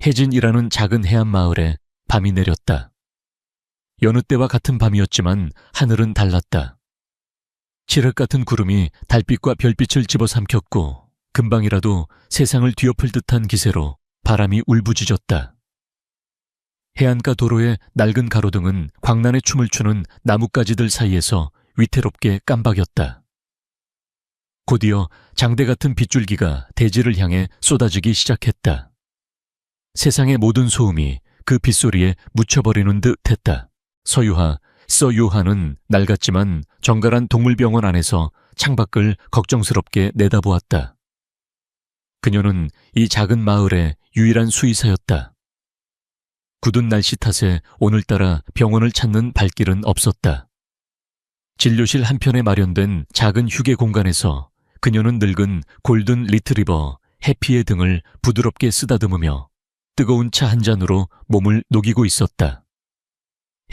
해진이라는 작은 해안 마을에 밤이 내렸다. 여느 때와 같은 밤이었지만 하늘은 달랐다. 칠흑 같은 구름이 달빛과 별빛을 집어삼켰고 금방이라도 세상을 뒤엎을 듯한 기세로 바람이 울부짖었다. 해안가 도로의 낡은 가로등은 광란의 춤을 추는 나뭇가지들 사이에서 위태롭게 깜박였다. 곧이어 장대 같은 빗줄기가 대지를 향해 쏟아지기 시작했다. 세상의 모든 소음이 그 빗소리에 묻혀버리는 듯 했다. 서유하는 낡았지만 정갈한 동물병원 안에서 창밖을 걱정스럽게 내다보았다. 그녀는 이 작은 마을의 유일한 수의사였다. 굳은 날씨 탓에 오늘따라 병원을 찾는 발길은 없었다. 진료실 한편에 마련된 작은 휴게 공간에서 그녀는 늙은 골든 리트리버 해피의 등을 부드럽게 쓰다듬으며 뜨거운 차 한 잔으로 몸을 녹이고 있었다.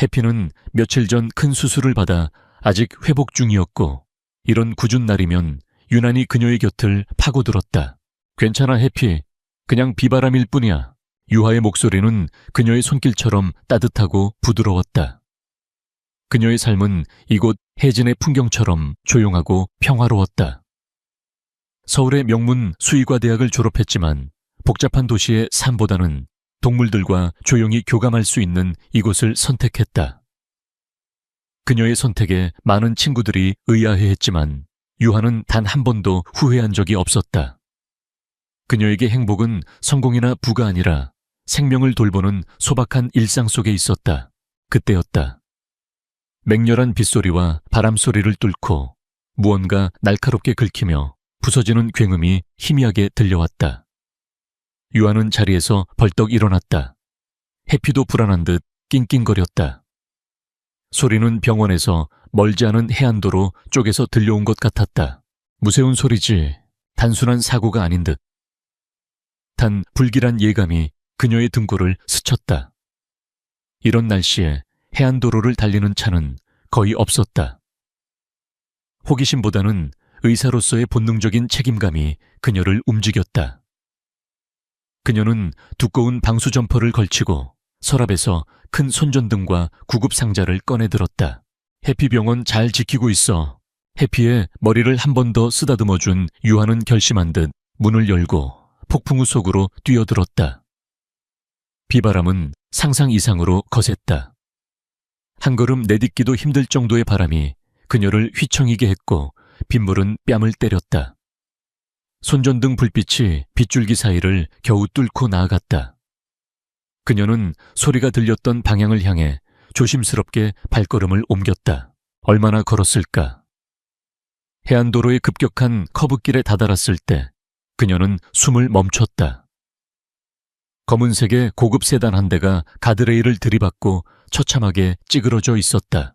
해피는 며칠 전 큰 수술을 받아 아직 회복 중이었고 이런 궂은 날이면 유난히 그녀의 곁을 파고들었다. 괜찮아 해피, 그냥 비바람일 뿐이야. 유하의 목소리는 그녀의 손길처럼 따뜻하고 부드러웠다. 그녀의 삶은 이곳 해진의 풍경처럼 조용하고 평화로웠다. 서울의 명문 수의과대학을 졸업했지만 복잡한 도시의 삶보다는 동물들과 조용히 교감할 수 있는 이곳을 선택했다. 그녀의 선택에 많은 친구들이 의아해했지만 유하는 단 한 번도 후회한 적이 없었다. 그녀에게 행복은 성공이나 부가 아니라 생명을 돌보는 소박한 일상 속에 있었다. 그때였다. 맹렬한 빗소리와 바람소리를 뚫고 무언가 날카롭게 긁히며 부서지는 굉음이 희미하게 들려왔다. 유아는 자리에서 벌떡 일어났다. 해피도 불안한 듯 낑낑거렸다. 소리는 병원에서 멀지 않은 해안도로 쪽에서 들려온 것 같았다. 무서운 소리지 단순한 사고가 아닌 듯. 단 불길한 예감이 그녀의 등골을 스쳤다. 이런 날씨에 해안도로를 달리는 차는 거의 없었다. 호기심보다는 의사로서의 본능적인 책임감이 그녀를 움직였다. 그녀는 두꺼운 방수 점퍼를 걸치고 서랍에서 큰 손전등과 구급상자를 꺼내 들었다. 해피병원 잘 지키고 있어. 해피의 머리를 한 번 더 쓰다듬어준 유하는 결심한 듯 문을 열고 폭풍우 속으로 뛰어들었다. 비바람은 상상 이상으로 거셌다. 한 걸음 내딛기도 힘들 정도의 바람이 그녀를 휘청이게 했고 빗물은 뺨을 때렸다. 손전등 불빛이 빗줄기 사이를 겨우 뚫고 나아갔다. 그녀는 소리가 들렸던 방향을 향해 조심스럽게 발걸음을 옮겼다. 얼마나 걸었을까? 해안도로의 급격한 커브길에 다다랐을 때 그녀는 숨을 멈췄다. 검은색의 고급 세단 한 대가 가드레일을 들이받고 처참하게 찌그러져 있었다.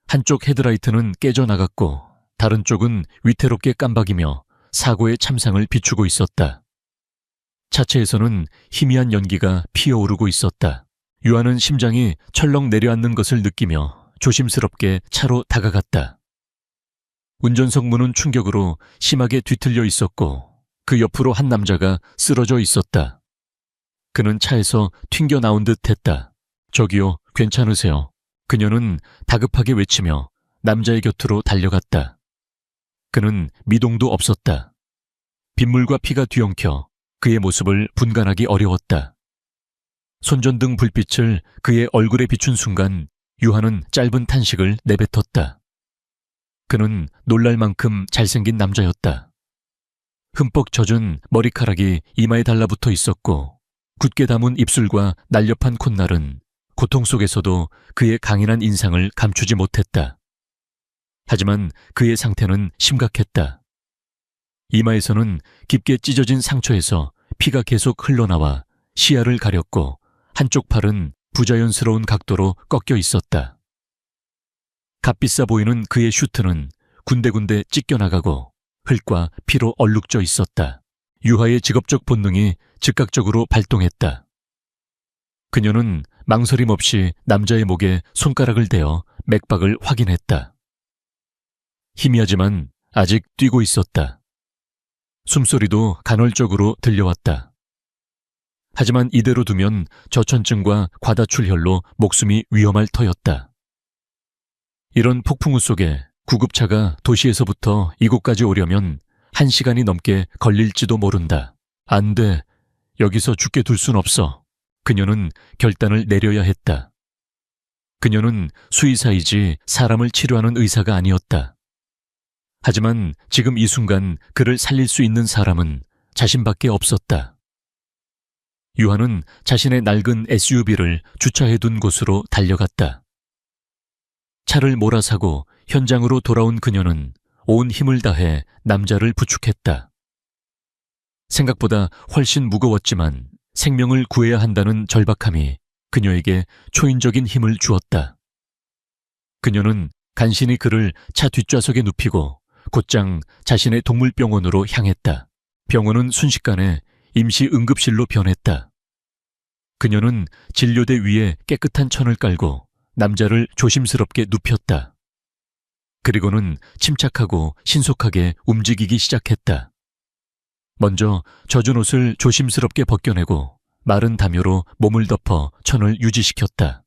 한쪽 헤드라이트는 깨져나갔고 다른 쪽은 위태롭게 깜박이며 사고의 참상을 비추고 있었다. 차체에서는 희미한 연기가 피어오르고 있었다. 유아는 심장이 철렁 내려앉는 것을 느끼며 조심스럽게 차로 다가갔다. 운전석 문은 충격으로 심하게 뒤틀려 있었고 그 옆으로 한 남자가 쓰러져 있었다. 그는 차에서 튕겨 나온 듯 했다. 저기요, 괜찮으세요? 그녀는 다급하게 외치며 남자의 곁으로 달려갔다. 그는 미동도 없었다. 빗물과 피가 뒤엉켜 그의 모습을 분간하기 어려웠다. 손전등 불빛을 그의 얼굴에 비춘 순간 유하는 짧은 탄식을 내뱉었다. 그는 놀랄 만큼 잘생긴 남자였다. 흠뻑 젖은 머리카락이 이마에 달라붙어 있었고 굳게 담은 입술과 날렵한 콧날은 고통 속에서도 그의 강인한 인상을 감추지 못했다. 하지만 그의 상태는 심각했다. 이마에서는 깊게 찢어진 상처에서 피가 계속 흘러나와 시야를 가렸고 한쪽 팔은 부자연스러운 각도로 꺾여 있었다. 값비싸 보이는 그의 슈트는 군데군데 찢겨나가고 흙과 피로 얼룩져 있었다. 유하의 직업적 본능이 즉각적으로 발동했다. 그녀는 망설임 없이 남자의 목에 손가락을 대어 맥박을 확인했다. 희미하지만 아직 뛰고 있었다. 숨소리도 간헐적으로 들려왔다. 하지만 이대로 두면 저천증과 과다출혈로 목숨이 위험할 터였다. 이런 폭풍우 속에 구급차가 도시에서부터 이곳까지 오려면 1시간이 넘게 걸릴지도 모른다. 안 돼. 여기서 죽게 둘 순 없어. 그녀는 결단을 내려야 했다. 그녀는 수의사이지 사람을 치료하는 의사가 아니었다. 하지만 지금 이 순간 그를 살릴 수 있는 사람은 자신밖에 없었다. 유한은 자신의 낡은 SUV를 주차해둔 곳으로 달려갔다. 차를 몰아사고 현장으로 돌아온 그녀는 온 힘을 다해 남자를 부축했다. 생각보다 훨씬 무거웠지만 생명을 구해야 한다는 절박함이 그녀에게 초인적인 힘을 주었다. 그녀는 간신히 그를 차 뒷좌석에 눕히고 곧장 자신의 동물병원으로 향했다. 병원은 순식간에 임시 응급실로 변했다. 그녀는 진료대 위에 깨끗한 천을 깔고 남자를 조심스럽게 눕혔다. 그리고는 침착하고 신속하게 움직이기 시작했다. 먼저 젖은 옷을 조심스럽게 벗겨내고 마른 담요로 몸을 덮어 천을 유지시켰다.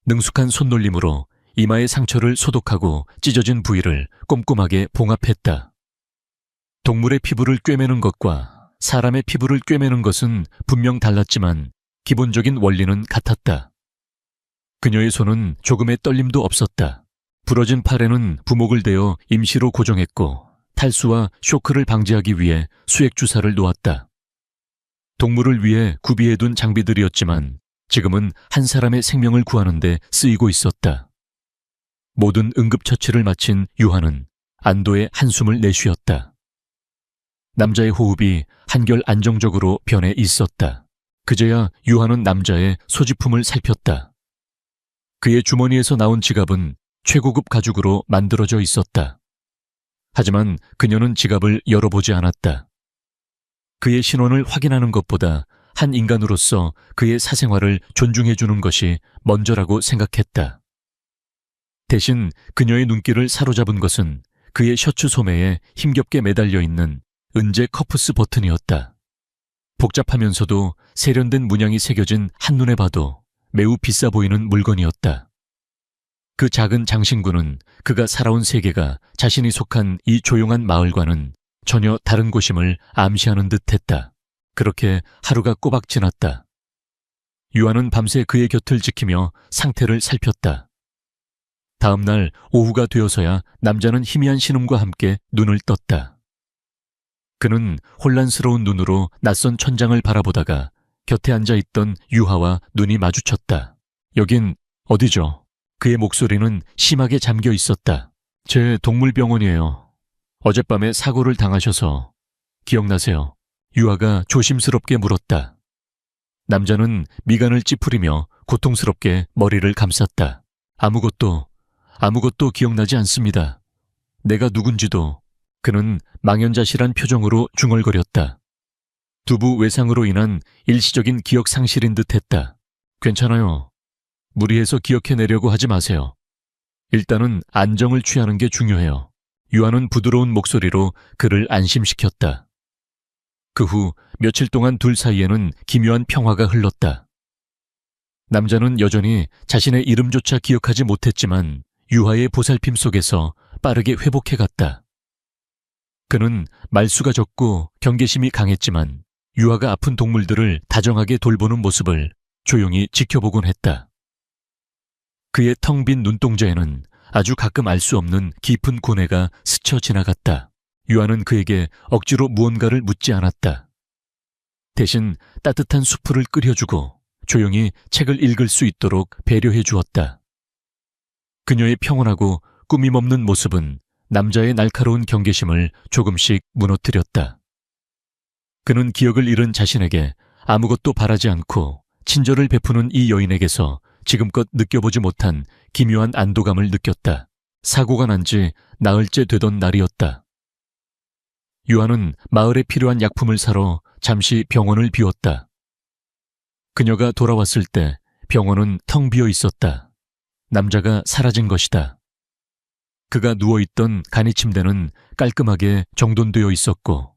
능숙한 손놀림으로 이마의 상처를 소독하고 찢어진 부위를 꼼꼼하게 봉합했다. 동물의 피부를 꿰매는 것과 사람의 피부를 꿰매는 것은 분명 달랐지만 기본적인 원리는 같았다. 그녀의 손은 조금의 떨림도 없었다. 부러진 팔에는 부목을 대어 임시로 고정했고 탈수와 쇼크를 방지하기 위해 수액 주사를 놓았다. 동물을 위해 구비해둔 장비들이었지만 지금은 한 사람의 생명을 구하는 데 쓰이고 있었다. 모든 응급처치를 마친 유한은 안도의 한숨을 내쉬었다. 남자의 호흡이 한결 안정적으로 변해 있었다. 그제야 유한은 남자의 소지품을 살폈다. 그의 주머니에서 나온 지갑은 최고급 가죽으로 만들어져 있었다. 하지만 그녀는 지갑을 열어보지 않았다. 그의 신원을 확인하는 것보다 한 인간으로서 그의 사생활을 존중해주는 것이 먼저라고 생각했다. 대신 그녀의 눈길을 사로잡은 것은 그의 셔츠 소매에 힘겹게 매달려 있는 은재 커프스 버튼이었다. 복잡하면서도 세련된 문양이 새겨진 한눈에 봐도 매우 비싸 보이는 물건이었다. 그 작은 장신구는 그가 살아온 세계가 자신이 속한 이 조용한 마을과는 전혀 다른 곳임을 암시하는 듯했다. 그렇게 하루가 꼬박 지났다. 유한은 밤새 그의 곁을 지키며 상태를 살폈다. 다음 날 오후가 되어서야 남자는 희미한 신음과 함께 눈을 떴다. 그는 혼란스러운 눈으로 낯선 천장을 바라보다가 곁에 앉아있던 유하와 눈이 마주쳤다. 여긴 어디죠? 그의 목소리는 심하게 잠겨 있었다. 제 동물병원이에요. 어젯밤에 사고를 당하셔서 기억나세요? 유하가 조심스럽게 물었다. 남자는 미간을 찌푸리며 고통스럽게 머리를 감쌌다. 아무것도 기억나지 않습니다. 내가 누군지도. 그는 망연자실한 표정으로 중얼거렸다. 두부 외상으로 인한 일시적인 기억 상실인 듯했다. 괜찮아요. 무리해서 기억해내려고 하지 마세요. 일단은 안정을 취하는 게 중요해요. 유한은 부드러운 목소리로 그를 안심시켰다. 그 후 며칠 동안 둘 사이에는 기묘한 평화가 흘렀다. 남자는 여전히 자신의 이름조차 기억하지 못했지만 유하의 보살핌 속에서 빠르게 회복해갔다. 그는 말수가 적고 경계심이 강했지만 유하가 아픈 동물들을 다정하게 돌보는 모습을 조용히 지켜보곤 했다. 그의 텅 빈 눈동자에는 아주 가끔 알 수 없는 깊은 고뇌가 스쳐 지나갔다. 유한은 그에게 억지로 무언가를 묻지 않았다. 대신 따뜻한 수프를 끓여주고 조용히 책을 읽을 수 있도록 배려해 주었다. 그녀의 평온하고 꾸밈 없는 모습은 남자의 날카로운 경계심을 조금씩 무너뜨렸다. 그는 기억을 잃은 자신에게 아무것도 바라지 않고 친절을 베푸는 이 여인에게서 지금껏 느껴보지 못한 기묘한 안도감을 느꼈다. 사고가 난 지 나흘째 되던 날이었다. 유한은 마을에 필요한 약품을 사러 잠시 병원을 비웠다. 그녀가 돌아왔을 때 병원은 텅 비어 있었다. 남자가 사라진 것이다. 그가 누워있던 간이 침대는 깔끔하게 정돈되어 있었고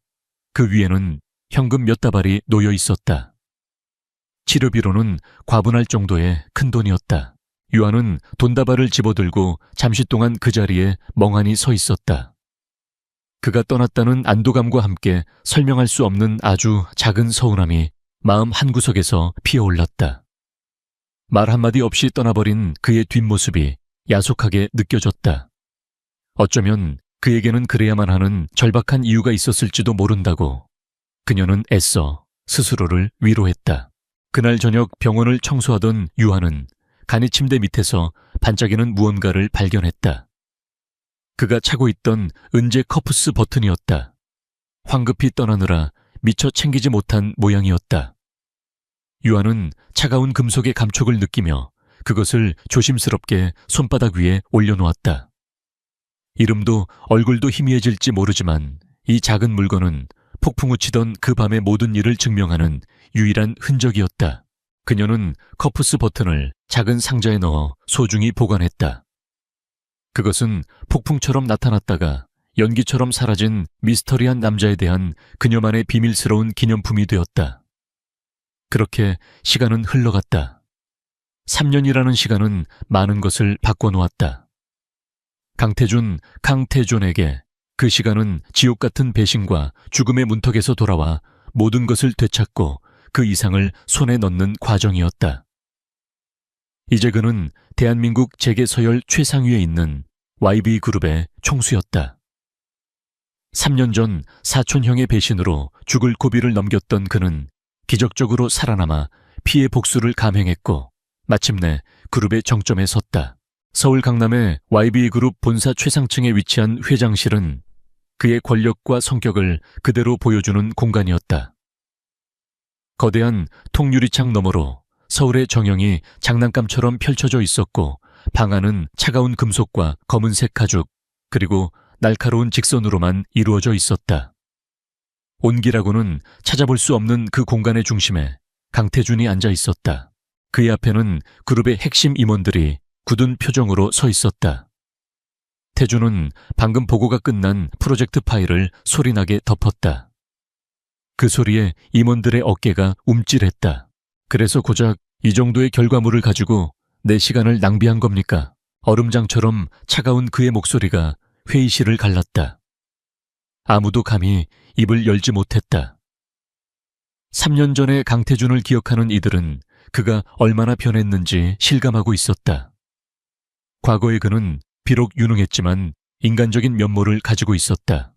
그 위에는 현금 몇 다발이 놓여 있었다. 치료비로는 과분할 정도의 큰 돈이었다. 유한은 돈다발을 집어들고 잠시 동안 그 자리에 멍하니 서 있었다. 그가 떠났다는 안도감과 함께 설명할 수 없는 아주 작은 서운함이 마음 한구석에서 피어올랐다. 말 한마디 없이 떠나버린 그의 뒷모습이 야속하게 느껴졌다. 어쩌면 그에게는 그래야만 하는 절박한 이유가 있었을지도 모른다고 그녀는 애써 스스로를 위로했다. 그날 저녁 병원을 청소하던 유한은 간이 침대 밑에서 반짝이는 무언가를 발견했다. 그가 차고 있던 은재 커프스 버튼이었다. 황급히 떠나느라 미처 챙기지 못한 모양이었다. 유한은 차가운 금속의 감촉을 느끼며 그것을 조심스럽게 손바닥 위에 올려놓았다. 이름도 얼굴도 희미해질지 모르지만 이 작은 물건은 폭풍우 치던 그 밤의 모든 일을 증명하는 유일한 흔적이었다. 그녀는 커프스 버튼을 작은 상자에 넣어 소중히 보관했다. 그것은 폭풍처럼 나타났다가 연기처럼 사라진 미스터리한 남자에 대한 그녀만의 비밀스러운 기념품이 되었다. 그렇게 시간은 흘러갔다. 3년이라는 시간은 많은 것을 바꿔놓았다. 강태준에게 그 시간은 지옥 같은 배신과 죽음의 문턱에서 돌아와 모든 것을 되찾고 그 이상을 손에 넣는 과정이었다. 이제 그는 대한민국 재계서열 최상위에 있는 YB그룹의 총수였다. 3년 전 사촌형의 배신으로 죽을 고비를 넘겼던 그는 기적적으로 살아남아 피해 복수를 감행했고 마침내 그룹의 정점에 섰다. 서울 강남의 YB그룹 본사 최상층에 위치한 회장실은 그의 권력과 성격을 그대로 보여주는 공간이었다. 거대한 통유리창 너머로 서울의 정형이 장난감처럼 펼쳐져 있었고 방 안은 차가운 금속과 검은색 가죽 그리고 날카로운 직선으로만 이루어져 있었다. 온기라고는 찾아볼 수 없는 그 공간의 중심에 강태준이 앉아 있었다. 그의 앞에는 그룹의 핵심 임원들이 굳은 표정으로 서 있었다. 태준은 방금 보고가 끝난 프로젝트 파일을 소리나게 덮었다. 그 소리에 임원들의 어깨가 움찔했다. 그래서 고작 이 정도의 결과물을 가지고 내 시간을 낭비한 겁니까? 얼음장처럼 차가운 그의 목소리가 회의실을 갈랐다. 아무도 감히 입을 열지 못했다. 3년 전의 강태준을 기억하는 이들은 그가 얼마나 변했는지 실감하고 있었다. 과거의 그는 비록 유능했지만 인간적인 면모를 가지고 있었다.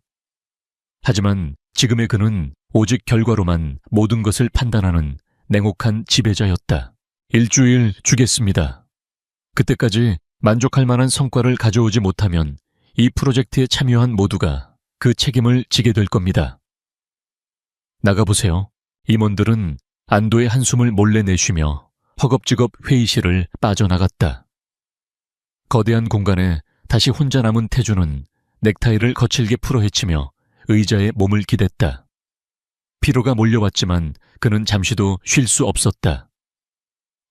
하지만 지금의 그는 오직 결과로만 모든 것을 판단하는 냉혹한 지배자였다. 일주일 주겠습니다. 그때까지 만족할 만한 성과를 가져오지 못하면 이 프로젝트에 참여한 모두가 그 책임을 지게 될 겁니다. 나가보세요. 임원들은 안도의 한숨을 몰래 내쉬며 허겁지겁 회의실을 빠져나갔다. 거대한 공간에 다시 혼자 남은 태준은 넥타이를 거칠게 풀어헤치며 의자에 몸을 기댔다. 피로가 몰려왔지만 그는 잠시도 쉴 수 없었다.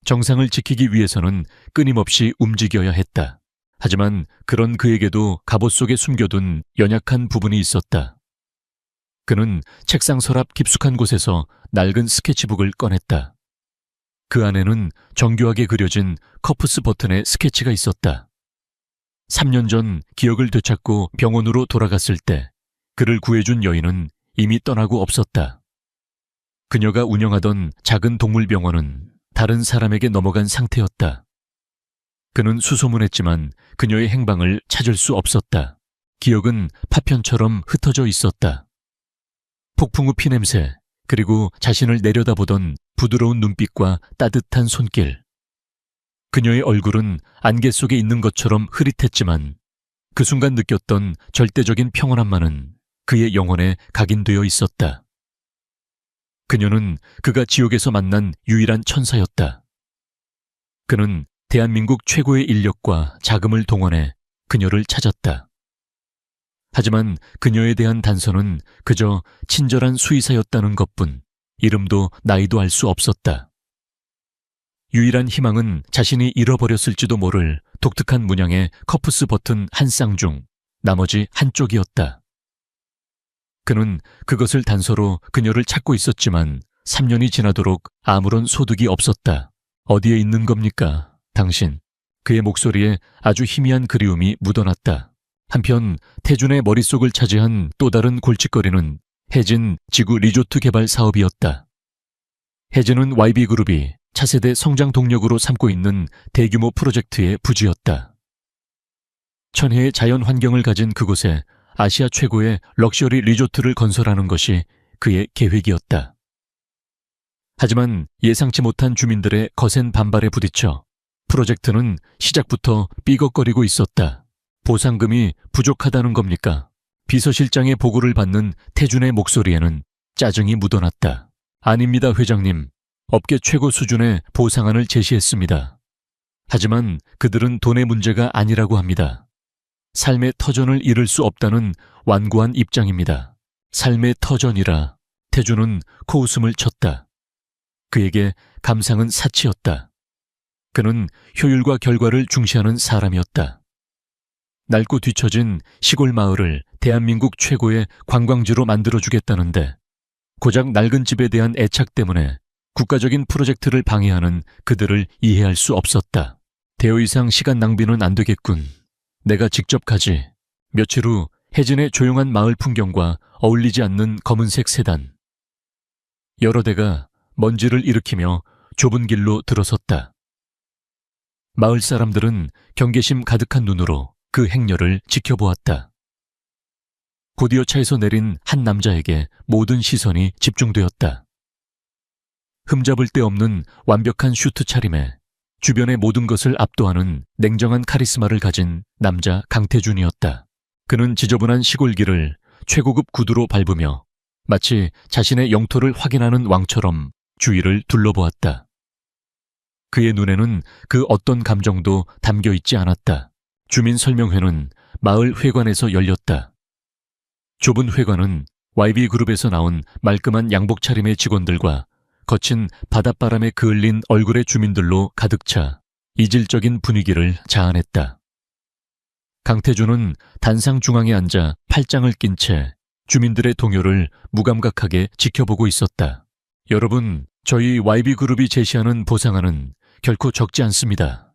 정상을 지키기 위해서는 끊임없이 움직여야 했다. 하지만 그런 그에게도 갑옷 속에 숨겨둔 연약한 부분이 있었다. 그는 책상 서랍 깊숙한 곳에서 낡은 스케치북을 꺼냈다. 그 안에는 정교하게 그려진 커프스 버튼의 스케치가 있었다. 3년 전 기억을 되찾고 병원으로 돌아갔을 때 그를 구해준 여인은 이미 떠나고 없었다. 그녀가 운영하던 작은 동물병원은 다른 사람에게 넘어간 상태였다. 그는 수소문했지만 그녀의 행방을 찾을 수 없었다. 기억은 파편처럼 흩어져 있었다. 폭풍우 피냄새, 그리고 자신을 내려다보던 부드러운 눈빛과 따뜻한 손길. 그녀의 얼굴은 안개 속에 있는 것처럼 흐릿했지만 그 순간 느꼈던 절대적인 평온함만은 그의 영혼에 각인되어 있었다. 그녀는 그가 지옥에서 만난 유일한 천사였다. 그는 대한민국 최고의 인력과 자금을 동원해 그녀를 찾았다. 하지만 그녀에 대한 단서는 그저 친절한 수의사였다는 것뿐, 이름도 나이도 알 수 없었다. 유일한 희망은 자신이 잃어버렸을지도 모를 독특한 문양의 커프스 버튼 한 쌍 중 나머지 한쪽이었다. 그는 그것을 단서로 그녀를 찾고 있었지만 3년이 지나도록 아무런 소득이 없었다. 어디에 있는 겁니까, 당신? 그의 목소리에 아주 희미한 그리움이 묻어났다. 한편 태준의 머릿속을 차지한 또 다른 골칫거리는 해진 지구 리조트 개발 사업이었다. 해진은 YB그룹이 차세대 성장 동력으로 삼고 있는 대규모 프로젝트의 부지였다. 천혜의 자연 환경을 가진 그곳에 아시아 최고의 럭셔리 리조트를 건설하는 것이 그의 계획이었다. 하지만 예상치 못한 주민들의 거센 반발에 부딪혀 프로젝트는 시작부터 삐걱거리고 있었다. 보상금이 부족하다는 겁니까? 비서실장의 보고를 받는 태준의 목소리에는 짜증이 묻어났다. 아닙니다, 회장님. 업계 최고 수준의 보상안을 제시했습니다. 하지만 그들은 돈의 문제가 아니라고 합니다. 삶의 터전을 잃을 수 없다는 완고한 입장입니다. 삶의 터전이라. 태준은 코웃음을 쳤다. 그에게 감상은 사치였다. 그는 효율과 결과를 중시하는 사람이었다. 낡고 뒤처진 시골 마을을 대한민국 최고의 관광지로 만들어주겠다는데 고작 낡은 집에 대한 애착 때문에 국가적인 프로젝트를 방해하는 그들을 이해할 수 없었다. 대여 이상 시간 낭비는 안 되겠군. 내가 직접 가지. 며칠 후 해진의 조용한 마을 풍경과 어울리지 않는 검은색 세단. 여러 대가 먼지를 일으키며 좁은 길로 들어섰다. 마을 사람들은 경계심 가득한 눈으로 그 행렬을 지켜보았다. 곧이어 차에서 내린 한 남자에게 모든 시선이 집중되었다. 흠잡을 데 없는 완벽한 슈트 차림에 주변의 모든 것을 압도하는 냉정한 카리스마를 가진 남자 강태준이었다. 그는 지저분한 시골길을 최고급 구두로 밟으며 마치 자신의 영토를 확인하는 왕처럼 주위를 둘러보았다. 그의 눈에는 그 어떤 감정도 담겨 있지 않았다. 주민설명회는 마을 회관에서 열렸다. 좁은 회관은 YB그룹에서 나온 말끔한 양복 차림의 직원들과 거친 바닷바람에 그을린 얼굴의 주민들로 가득 차 이질적인 분위기를 자아냈다. 강태준은 단상 중앙에 앉아 팔짱을 낀 채 주민들의 동요를 무감각하게 지켜보고 있었다. 여러분, 저희 YB그룹이 제시하는 보상안은 결코 적지 않습니다.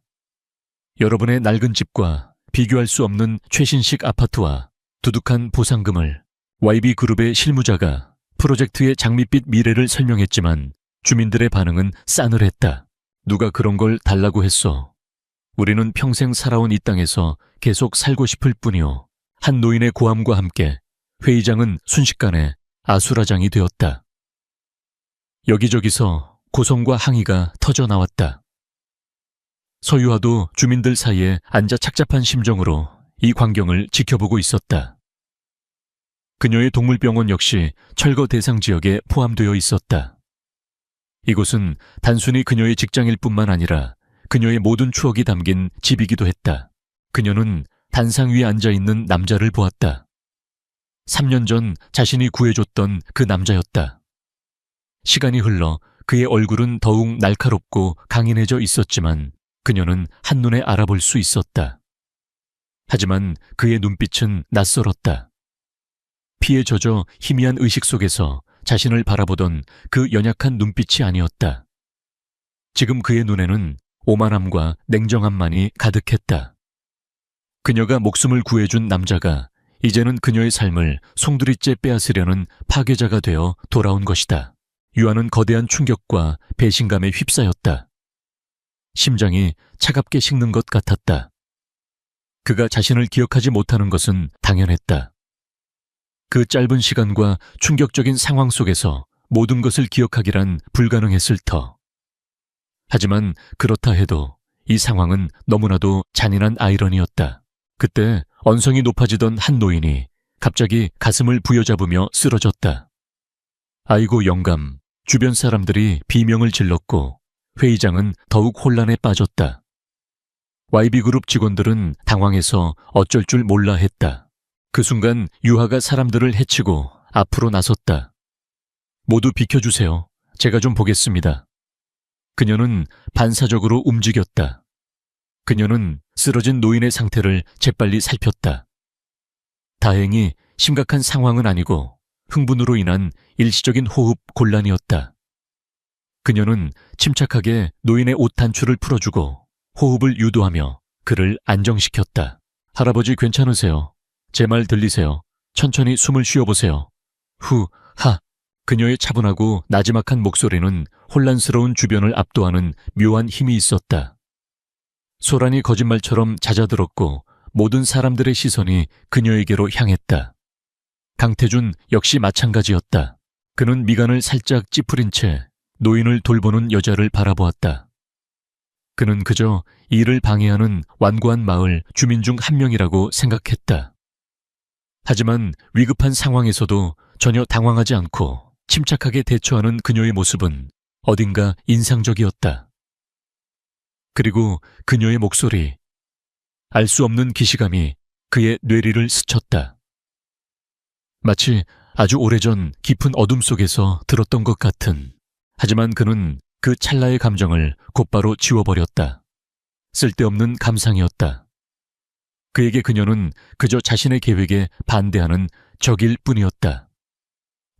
여러분의 낡은 집과 비교할 수 없는 최신식 아파트와 두둑한 보상금을 YB그룹의 실무자가 프로젝트의 장밋빛 미래를 설명했지만 주민들의 반응은 싸늘했다. 누가 그런 걸 달라고 했어. 우리는 평생 살아온 이 땅에서 계속 살고 싶을 뿐이요. 한 노인의 고함과 함께 회의장은 순식간에 아수라장이 되었다. 여기저기서 고성과 항의가 터져나왔다. 서유화도 주민들 사이에 앉아 착잡한 심정으로 이 광경을 지켜보고 있었다. 그녀의 동물병원 역시 철거 대상 지역에 포함되어 있었다. 이곳은 단순히 그녀의 직장일 뿐만 아니라 그녀의 모든 추억이 담긴 집이기도 했다. 그녀는 단상 위에 앉아있는 남자를 보았다. 3년 전 자신이 구해줬던 그 남자였다. 시간이 흘러 그의 얼굴은 더욱 날카롭고 강인해져 있었지만 그녀는 한눈에 알아볼 수 있었다. 하지만 그의 눈빛은 낯설었다. 피에 젖어 희미한 의식 속에서 자신을 바라보던 그 연약한 눈빛이 아니었다. 지금 그의 눈에는 오만함과 냉정함만이 가득했다. 그녀가 목숨을 구해준 남자가 이제는 그녀의 삶을 송두리째 빼앗으려는 파괴자가 되어 돌아온 것이다. 유아는 거대한 충격과 배신감에 휩싸였다. 심장이 차갑게 식는 것 같았다. 그가 자신을 기억하지 못하는 것은 당연했다. 그 짧은 시간과 충격적인 상황 속에서 모든 것을 기억하기란 불가능했을 터. 하지만 그렇다 해도 이 상황은 너무나도 잔인한 아이러니였다. 그때 언성이 높아지던 한 노인이 갑자기 가슴을 부여잡으며 쓰러졌다. 아이고 영감, 주변 사람들이 비명을 질렀고 회의장은 더욱 혼란에 빠졌다. YB그룹 직원들은 당황해서 어쩔 줄 몰라 했다. 그 순간 유하가 사람들을 해치고 앞으로 나섰다. 모두 비켜주세요. 제가 좀 보겠습니다. 그녀는 반사적으로 움직였다. 그녀는 쓰러진 노인의 상태를 재빨리 살폈다. 다행히 심각한 상황은 아니고 흥분으로 인한 일시적인 호흡 곤란이었다. 그녀는 침착하게 노인의 옷 단추를 풀어주고 호흡을 유도하며 그를 안정시켰다. 할아버지 괜찮으세요? 제 말 들리세요? 천천히 숨을 쉬어보세요. 후, 하. 그녀의 차분하고 나지막한 목소리는 혼란스러운 주변을 압도하는 묘한 힘이 있었다. 소란이 거짓말처럼 잦아들었고 모든 사람들의 시선이 그녀에게로 향했다. 강태준 역시 마찬가지였다. 그는 미간을 살짝 찌푸린 채 노인을 돌보는 여자를 바라보았다. 그는 그저 이를 방해하는 완고한 마을 주민 중 한 명이라고 생각했다. 하지만 위급한 상황에서도 전혀 당황하지 않고 침착하게 대처하는 그녀의 모습은 어딘가 인상적이었다. 그리고 그녀의 목소리, 알 수 없는 기시감이 그의 뇌리를 스쳤다. 마치 아주 오래전 깊은 어둠 속에서 들었던 것 같은, 하지만 그는 그 찰나의 감정을 곧바로 지워버렸다. 쓸데없는 감상이었다. 그에게 그녀는 그저 자신의 계획에 반대하는 적일 뿐이었다.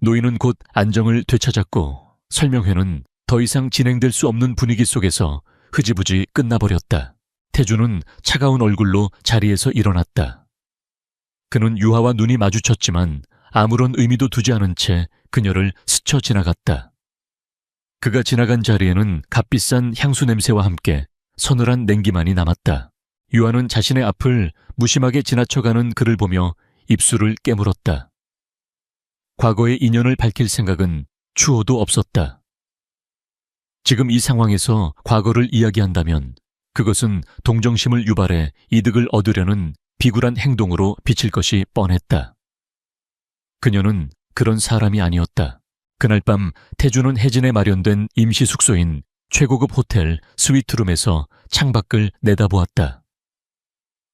노인은 곧 안정을 되찾았고 설명회는 더 이상 진행될 수 없는 분위기 속에서 흐지부지 끝나버렸다. 태주는 차가운 얼굴로 자리에서 일어났다. 그는 유하와 눈이 마주쳤지만 아무런 의미도 두지 않은 채 그녀를 스쳐 지나갔다. 그가 지나간 자리에는 값비싼 향수 냄새와 함께 서늘한 냉기만이 남았다. 유하는 자신의 앞을 무심하게 지나쳐가는 그를 보며 입술을 깨물었다. 과거의 인연을 밝힐 생각은 추호도 없었다. 지금 이 상황에서 과거를 이야기한다면 그것은 동정심을 유발해 이득을 얻으려는 비굴한 행동으로 비칠 것이 뻔했다. 그녀는 그런 사람이 아니었다. 그날 밤 태주는 혜진에 마련된 임시 숙소인 최고급 호텔 스위트룸에서 창밖을 내다보았다.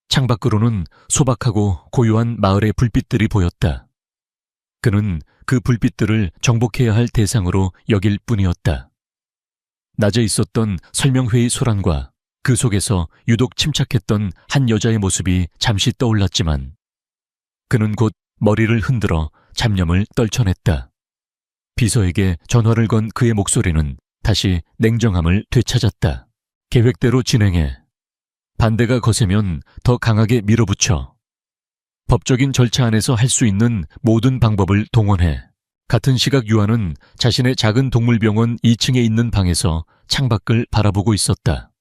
창밖으로는 소박하고 고요한 마을의 불빛들이 보였다. 그는 그 불빛들을 정복해야 할 대상으로 여길 뿐이었다. 낮에 있었던 설명회의 소란과 그 속에서 유독 침착했던 한 여자의 모습이 잠시 떠올랐지만 그는 곧 머리를 흔들어 잡념을 떨쳐냈다. 비서에게 전화를 건 그의 목소리는 다시 냉정함을 되찾았다. 계획대로 진행해. 반대가 거세면 더 강하게 밀어붙여. 법적인 절차 안에서 할 수 있는 모든 방법을 동원해. 같은 시각 유아는 자신의 작은 동물병원 2층에 있는 방에서 창밖을 바라보고 있었다.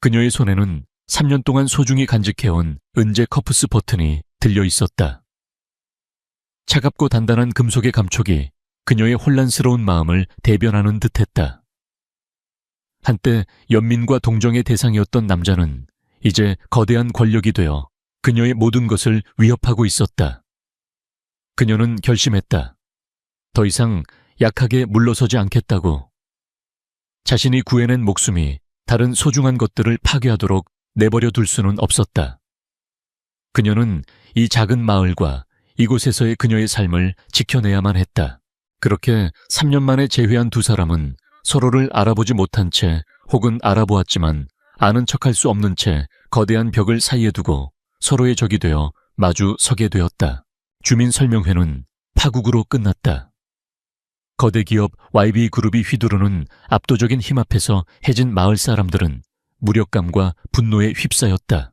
그녀의 손에는 3년 동안 소중히 간직해온 은제 커프스 버튼이 들려 있었다. 차갑고 단단한 금속의 감촉이 그녀의 혼란스러운 마음을 대변하는 듯했다. 한때 연민과 동정의 대상이었던 남자는 이제 거대한 권력이 되어 그녀의 모든 것을 위협하고 있었다. 그녀는 결심했다. 더 이상 약하게 물러서지 않겠다고. 자신이 구해낸 목숨이 다른 소중한 것들을 파괴하도록 내버려 둘 수는 없었다. 그녀는 이 작은 마을과 이곳에서의 그녀의 삶을 지켜내야만 했다. 그렇게 3년 만에 재회한 두 사람은 서로를 알아보지 못한 채 혹은 알아보았지만 아는 척할 수 없는 채 거대한 벽을 사이에 두고 서로의 적이 되어 마주 서게 되었다. 주민 설명회는 파국으로 끝났다. 거대 기업 YB그룹이 휘두르는 압도적인 힘 앞에서 해진 마을 사람들은 무력감과 분노에 휩싸였다.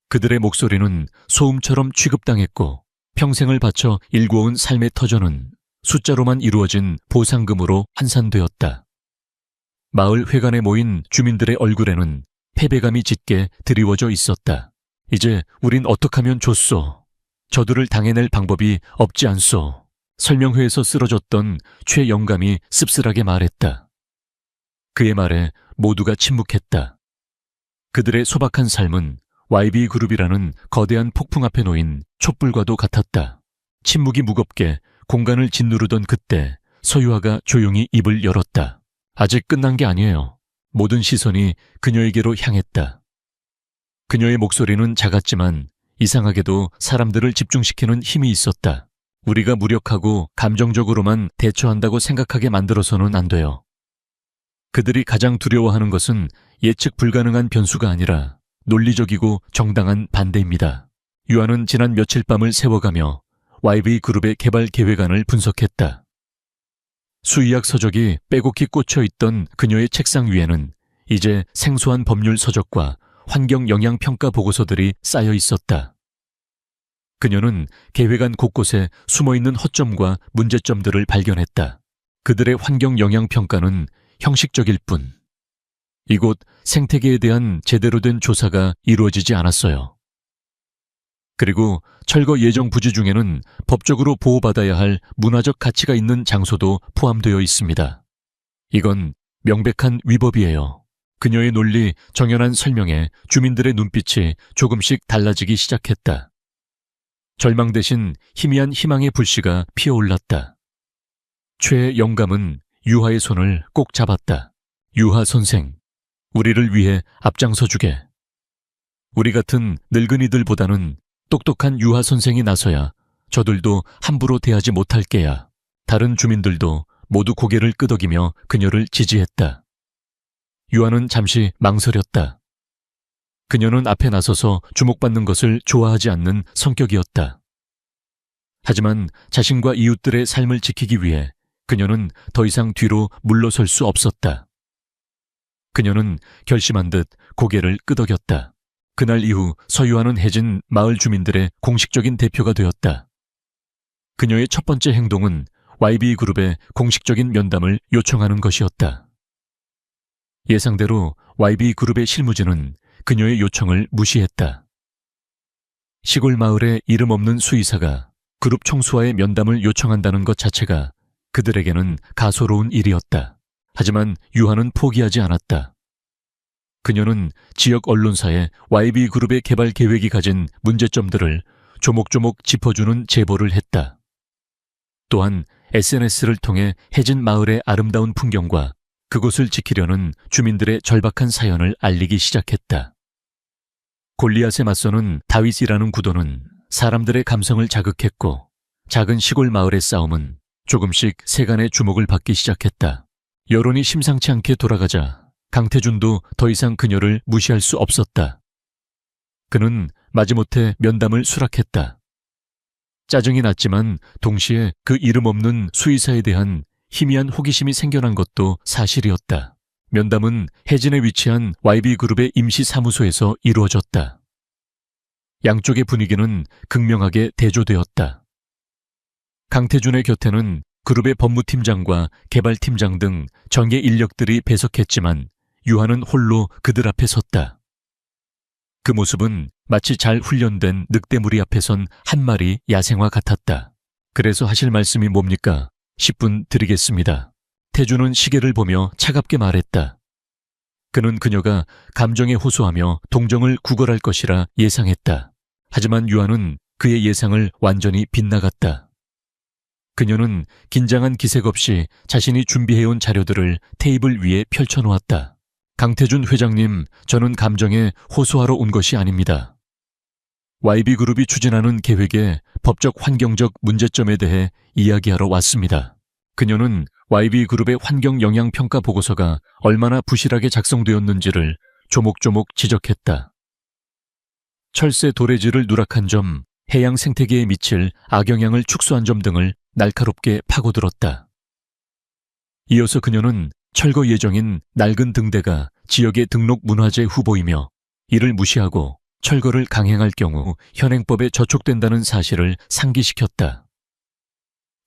그들의 목소리는 소음처럼 취급당했고 평생을 바쳐 일궈온 삶의 터전은 숫자로만 이루어진 보상금으로 환산되었다. 마을 회관에 모인 주민들의 얼굴에는 패배감이 짙게 드리워져 있었다. 이제 우린 어떡하면 좋소. 저들을 당해낼 방법이 없지 않소. 설명회에서 쓰러졌던 최영감이 씁쓸하게 말했다. 그의 말에 모두가 침묵했다. 그들의 소박한 삶은 YB그룹이라는 거대한 폭풍 앞에 놓인 촛불과도 같았다. 침묵이 무겁게 공간을 짓누르던 그때 서유아가 조용히 입을 열었다. 아직 끝난 게 아니에요. 모든 시선이 그녀에게로 향했다. 그녀의 목소리는 작았지만 이상하게도 사람들을 집중시키는 힘이 있었다. 우리가 무력하고 감정적으로만 대처한다고 생각하게 만들어서는 안 돼요. 그들이 가장 두려워하는 것은 예측 불가능한 변수가 아니라 논리적이고 정당한 반대입니다. 유아는 지난 며칠 밤을 세워가며 YB그룹의 개발 계획안을 분석했다. 수의학 서적이 빼곡히 꽂혀 있던 그녀의 책상 위에는 이제 생소한 법률 서적과 환경 영향 평가 보고서들이 쌓여 있었다. 그녀는 계획안 곳곳에 숨어있는 허점과 문제점들을 발견했다. 그들의 환경 영향 평가는 형식적일 뿐, 이곳 생태계에 대한 제대로 된 조사가 이루어지지 않았어요. 그리고 철거 예정 부지 중에는 법적으로 보호받아야 할 문화적 가치가 있는 장소도 포함되어 있습니다. 이건 명백한 위법이에요. 그녀의 논리 정연한 설명에 주민들의 눈빛이 조금씩 달라지기 시작했다. 절망 대신 희미한 희망의 불씨가 피어올랐다. 최의 영감은 유하의 손을 꼭 잡았다. 유하 선생, 우리를 위해 앞장서 주게. 우리 같은 늙은이들보다는 똑똑한 유하 선생이 나서야 저들도 함부로 대하지 못할 게야. 다른 주민들도 모두 고개를 끄덕이며 그녀를 지지했다. 유하는 잠시 망설였다. 그녀는 앞에 나서서 주목받는 것을 좋아하지 않는 성격이었다. 하지만 자신과 이웃들의 삶을 지키기 위해 그녀는 더 이상 뒤로 물러설 수 없었다. 그녀는 결심한 듯 고개를 끄덕였다. 그날 이후 서유아는 해진 마을 주민들의 공식적인 대표가 되었다. 그녀의 첫 번째 행동은 YB그룹의 공식적인 면담을 요청하는 것이었다. 예상대로 YB그룹의 실무진은 그녀의 요청을 무시했다. 시골 마을의 이름 없는 수의사가 그룹 총수와의 면담을 요청한다는 것 자체가 그들에게는 가소로운 일이었다. 하지만 유하는 포기하지 않았다. 그녀는 지역 언론사에 YB그룹의 개발 계획이 가진 문제점들을 조목조목 짚어주는 제보를 했다. 또한 SNS를 통해 해진 마을의 아름다운 풍경과 그곳을 지키려는 주민들의 절박한 사연을 알리기 시작했다. 골리앗에 맞서는 다윗이라는 구도는 사람들의 감성을 자극했고, 작은 시골 마을의 싸움은 조금씩 세간의 주목을 받기 시작했다. 여론이 심상치 않게 돌아가자 강태준도 더 이상 그녀를 무시할 수 없었다. 그는 마지못해 면담을 수락했다. 짜증이 났지만 동시에 그 이름 없는 수의사에 대한 희미한 호기심이 생겨난 것도 사실이었다. 면담은 해진에 위치한 YB그룹의 임시사무소에서 이루어졌다. 양쪽의 분위기는 극명하게 대조되었다. 강태준의 곁에는 그룹의 법무팀장과 개발팀장 등 정예 인력들이 배석했지만 유하는 홀로 그들 앞에 섰다. 그 모습은 마치 잘 훈련된 늑대무리 앞에 선 한 마리 야생화 같았다. 그래서 하실 말씀이 뭡니까? 10분 드리겠습니다. 태준은 시계를 보며 차갑게 말했다. 그는 그녀가 감정에 호소하며 동정을 구걸할 것이라 예상했다. 하지만 유하는 그의 예상을 완전히 빗나갔다. 그녀는 긴장한 기색 없이 자신이 준비해온 자료들을 테이블 위에 펼쳐놓았다. 강태준 회장님, 저는 감정에 호소하러 온 것이 아닙니다. YB그룹이 추진하는 계획의 법적 환경적 문제점에 대해 이야기하러 왔습니다. 그녀는 YB그룹의 환경 영향 평가 보고서가 얼마나 부실하게 작성되었는지를 조목조목 지적했다. 철새 도래지를 누락한 점, 해양 생태계에 미칠 악영향을 축소한 점 등을 날카롭게 파고들었다. 이어서 그녀는 철거 예정인 낡은 등대가 지역의 등록 문화재 후보이며 이를 무시하고 철거를 강행할 경우 현행법에 저촉된다는 사실을 상기시켰다.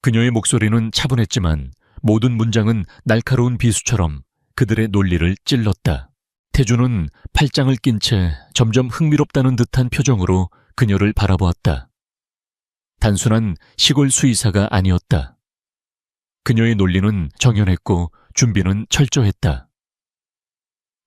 그녀의 목소리는 차분했지만 모든 문장은 날카로운 비수처럼 그들의 논리를 찔렀다. 태준은 팔짱을 낀 채 점점 흥미롭다는 듯한 표정으로 그녀를 바라보았다. 단순한 시골 수의사가 아니었다. 그녀의 논리는 정연했고 준비는 철저했다.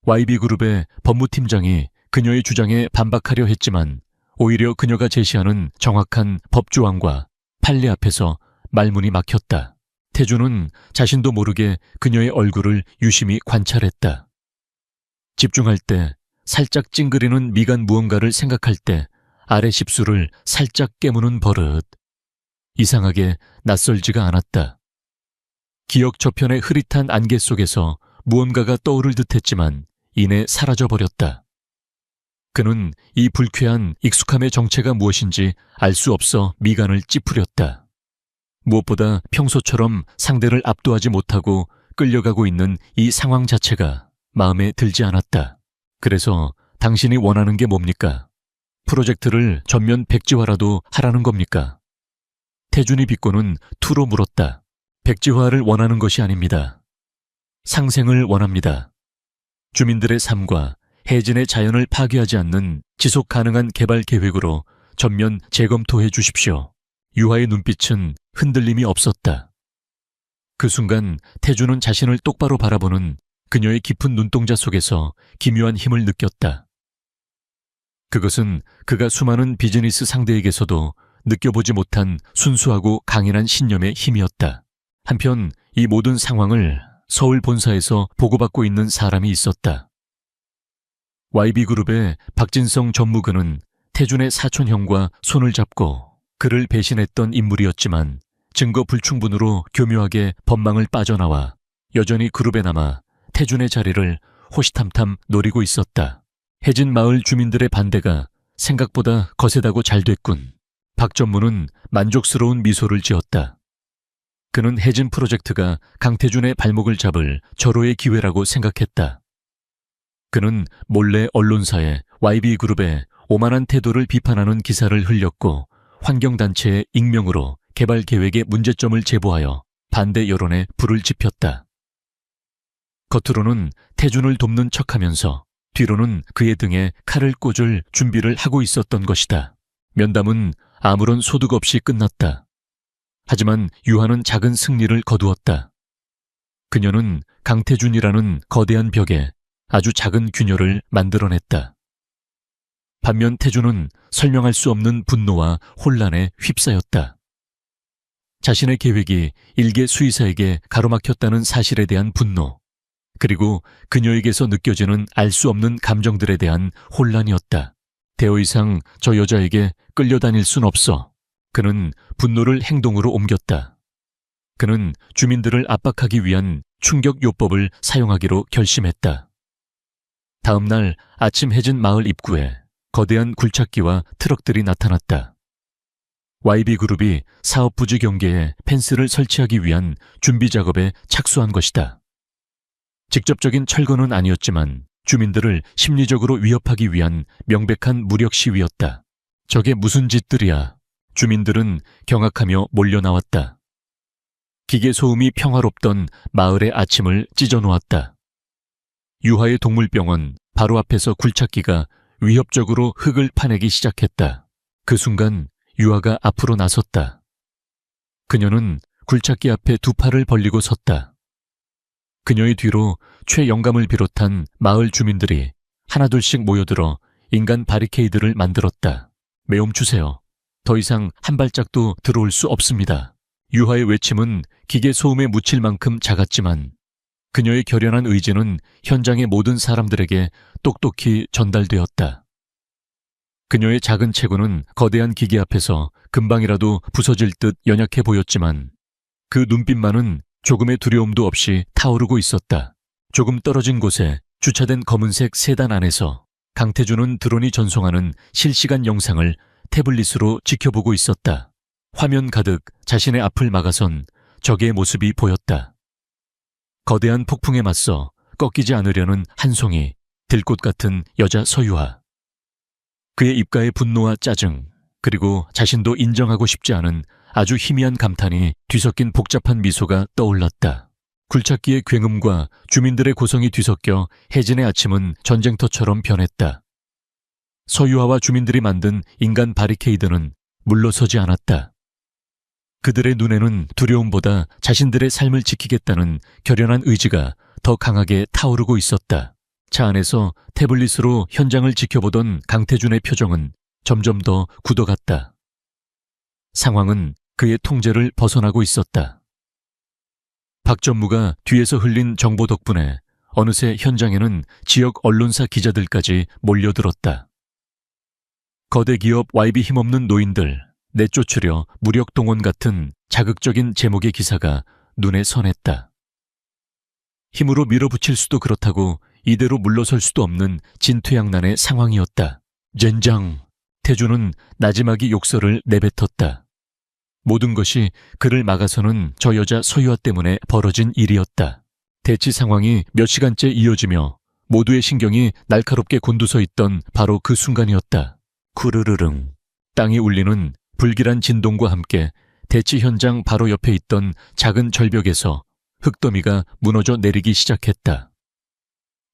YB그룹의 법무팀장이 그녀의 주장에 반박하려 했지만 오히려 그녀가 제시하는 정확한 법조항과 판례 앞에서 말문이 막혔다. 태준은 자신도 모르게 그녀의 얼굴을 유심히 관찰했다. 집중할 때, 살짝 찡그리는 미간 무언가를 생각할 때 아래 십수를 살짝 깨무는 버릇. 이상하게 낯설지가 않았다. 기억 저편의 흐릿한 안개 속에서 무언가가 떠오를 듯했지만 이내 사라져버렸다. 그는 이 불쾌한 익숙함의 정체가 무엇인지 알 수 없어 미간을 찌푸렸다. 무엇보다 평소처럼 상대를 압도하지 못하고 끌려가고 있는 이 상황 자체가 마음에 들지 않았다. 그래서 당신이 원하는 게 뭡니까? 프로젝트를 전면 백지화라도 하라는 겁니까? 태준이 비꼬는 투로 물었다. 백지화를 원하는 것이 아닙니다. 상생을 원합니다. 주민들의 삶과 해진의 자연을 파괴하지 않는 지속 가능한 개발 계획으로 전면 재검토해 주십시오. 유하의 눈빛은 흔들림이 없었다. 그 순간 태준은 자신을 똑바로 바라보는 그녀의 깊은 눈동자 속에서 기묘한 힘을 느꼈다. 그것은 그가 수많은 비즈니스 상대에게서도 느껴보지 못한 순수하고 강인한 신념의 힘이었다. 한편 이 모든 상황을 서울 본사에서 보고받고 있는 사람이 있었다. YB그룹의 박진성 전무근은 태준의 사촌형과 손을 잡고 그를 배신했던 인물이었지만 증거 불충분으로 교묘하게 법망을 빠져나와 여전히 그룹에 남아 태준의 자리를 호시탐탐 노리고 있었다. 해진 마을 주민들의 반대가 생각보다 거세다고 잘 됐군. 박 전무는 만족스러운 미소를 지었다. 그는 해진 프로젝트가 강태준의 발목을 잡을 절호의 기회라고 생각했다. 그는 몰래 언론사에 YB그룹의 오만한 태도를 비판하는 기사를 흘렸고 환경단체의 익명으로 개발 계획의 문제점을 제보하여 반대 여론에 불을 지폈다. 겉으로는 태준을 돕는 척하면서 뒤로는 그의 등에 칼을 꽂을 준비를 하고 있었던 것이다. 면담은 아무런 소득 없이 끝났다. 하지만 유하는 작은 승리를 거두었다. 그녀는 강태준이라는 거대한 벽에 아주 작은 균열을 만들어냈다. 반면 태준은 설명할 수 없는 분노와 혼란에 휩싸였다. 자신의 계획이 일개 수의사에게 가로막혔다는 사실에 대한 분노, 그리고 그녀에게서 느껴지는 알 수 없는 감정들에 대한 혼란이었다. 더 이상 저 여자에게 끌려다닐 순 없어. 그는 분노를 행동으로 옮겼다. 그는 주민들을 압박하기 위한 충격요법을 사용하기로 결심했다. 다음 날 아침 해진 마을 입구에 거대한 굴착기와 트럭들이 나타났다. YB그룹이 사업부지 경계에 펜스를 설치하기 위한 준비 작업에 착수한 것이다. 직접적인 철거는 아니었지만 주민들을 심리적으로 위협하기 위한 명백한 무력 시위였다. 저게 무슨 짓들이야. 주민들은 경악하며 몰려나왔다. 기계 소음이 평화롭던 마을의 아침을 찢어놓았다. 유하의 동물병원 바로 앞에서 굴착기가 위협적으로 흙을 파내기 시작했다. 그 순간 유하가 앞으로 나섰다. 그녀는 굴착기 앞에 두 팔을 벌리고 섰다. 그녀의 뒤로 최영감을 비롯한 마을 주민들이 하나둘씩 모여들어 인간 바리케이드를 만들었다. 매움주세요. 더 이상 한 발짝도 들어올 수 없습니다. 유하의 외침은 기계 소음에 묻힐 만큼 작았지만 그녀의 결연한 의지는 현장의 모든 사람들에게 똑똑히 전달되었다. 그녀의 작은 체구는 거대한 기계 앞에서 금방이라도 부서질 듯 연약해 보였지만 그 눈빛만은 조금의 두려움도 없이 타오르고 있었다. 조금 떨어진 곳에 주차된 검은색 세단 안에서 강태준은 드론이 전송하는 실시간 영상을 태블릿으로 지켜보고 있었다. 화면 가득 자신의 앞을 막아선 적의 모습이 보였다. 거대한 폭풍에 맞서 꺾이지 않으려는 한 송이 들꽃 같은 여자 서유하. 그의 입가의 분노와 짜증, 그리고 자신도 인정하고 싶지 않은 아주 희미한 감탄이 뒤섞인 복잡한 미소가 떠올랐다. 굴착기의 굉음과 주민들의 고성이 뒤섞여 해진의 아침은 전쟁터처럼 변했다. 서유하와 주민들이 만든 인간 바리케이드는 물러서지 않았다. 그들의 눈에는 두려움보다 자신들의 삶을 지키겠다는 결연한 의지가 더 강하게 타오르고 있었다. 차 안에서 태블릿으로 현장을 지켜보던 강태준의 표정은 점점 더 굳어갔다. 상황은 그의 통제를 벗어나고 있었다. 박 전무가 뒤에서 흘린 정보 덕분에 어느새 현장에는 지역 언론사 기자들까지 몰려들었다. 거대 기업 YB 힘없는 노인들 내쫓으려 무력 동원 같은 자극적인 제목의 기사가 눈에 선했다. 힘으로 밀어붙일 수도 그렇다고 이대로 물러설 수도 없는 진퇴양난의 상황이었다. 젠장! 태준은 나지막이 욕설을 내뱉었다. 모든 것이 그를 막아서는 저 여자 소유아 때문에 벌어진 일이었다. 대치 상황이 몇 시간째 이어지며 모두의 신경이 날카롭게 곤두서 있던 바로 그 순간이었다. 구르르릉. 땅이 울리는 불길한 진동과 함께 대치 현장 바로 옆에 있던 작은 절벽에서 흙더미가 무너져 내리기 시작했다.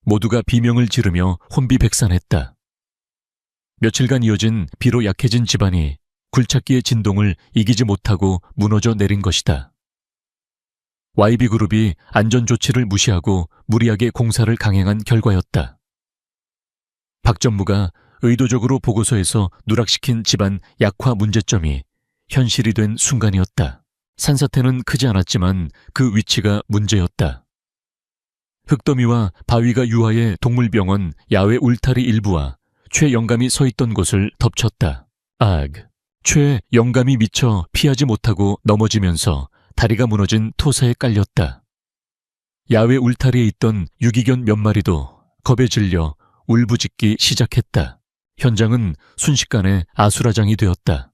모두가 비명을 지르며 혼비백산했다. 며칠간 이어진 비로 약해진 집안이 굴착기의 진동을 이기지 못하고 무너져 내린 것이다. YB그룹이 안전조치를 무시하고 무리하게 공사를 강행한 결과였다. 박 전무가 의도적으로 보고서에서 누락시킨 집안 약화 문제점이 현실이 된 순간이었다. 산사태는 크지 않았지만 그 위치가 문제였다. 흙더미와 바위가 유화의 동물병원 야외 울타리 일부와 최영감이 서 있던 곳을 덮쳤다. 최영감이 미쳐 피하지 못하고 넘어지면서 다리가 무너진 토사에 깔렸다. 야외 울타리에 있던 유기견 몇 마리도 겁에 질려 울부짖기 시작했다. 현장은 순식간에 아수라장이 되었다.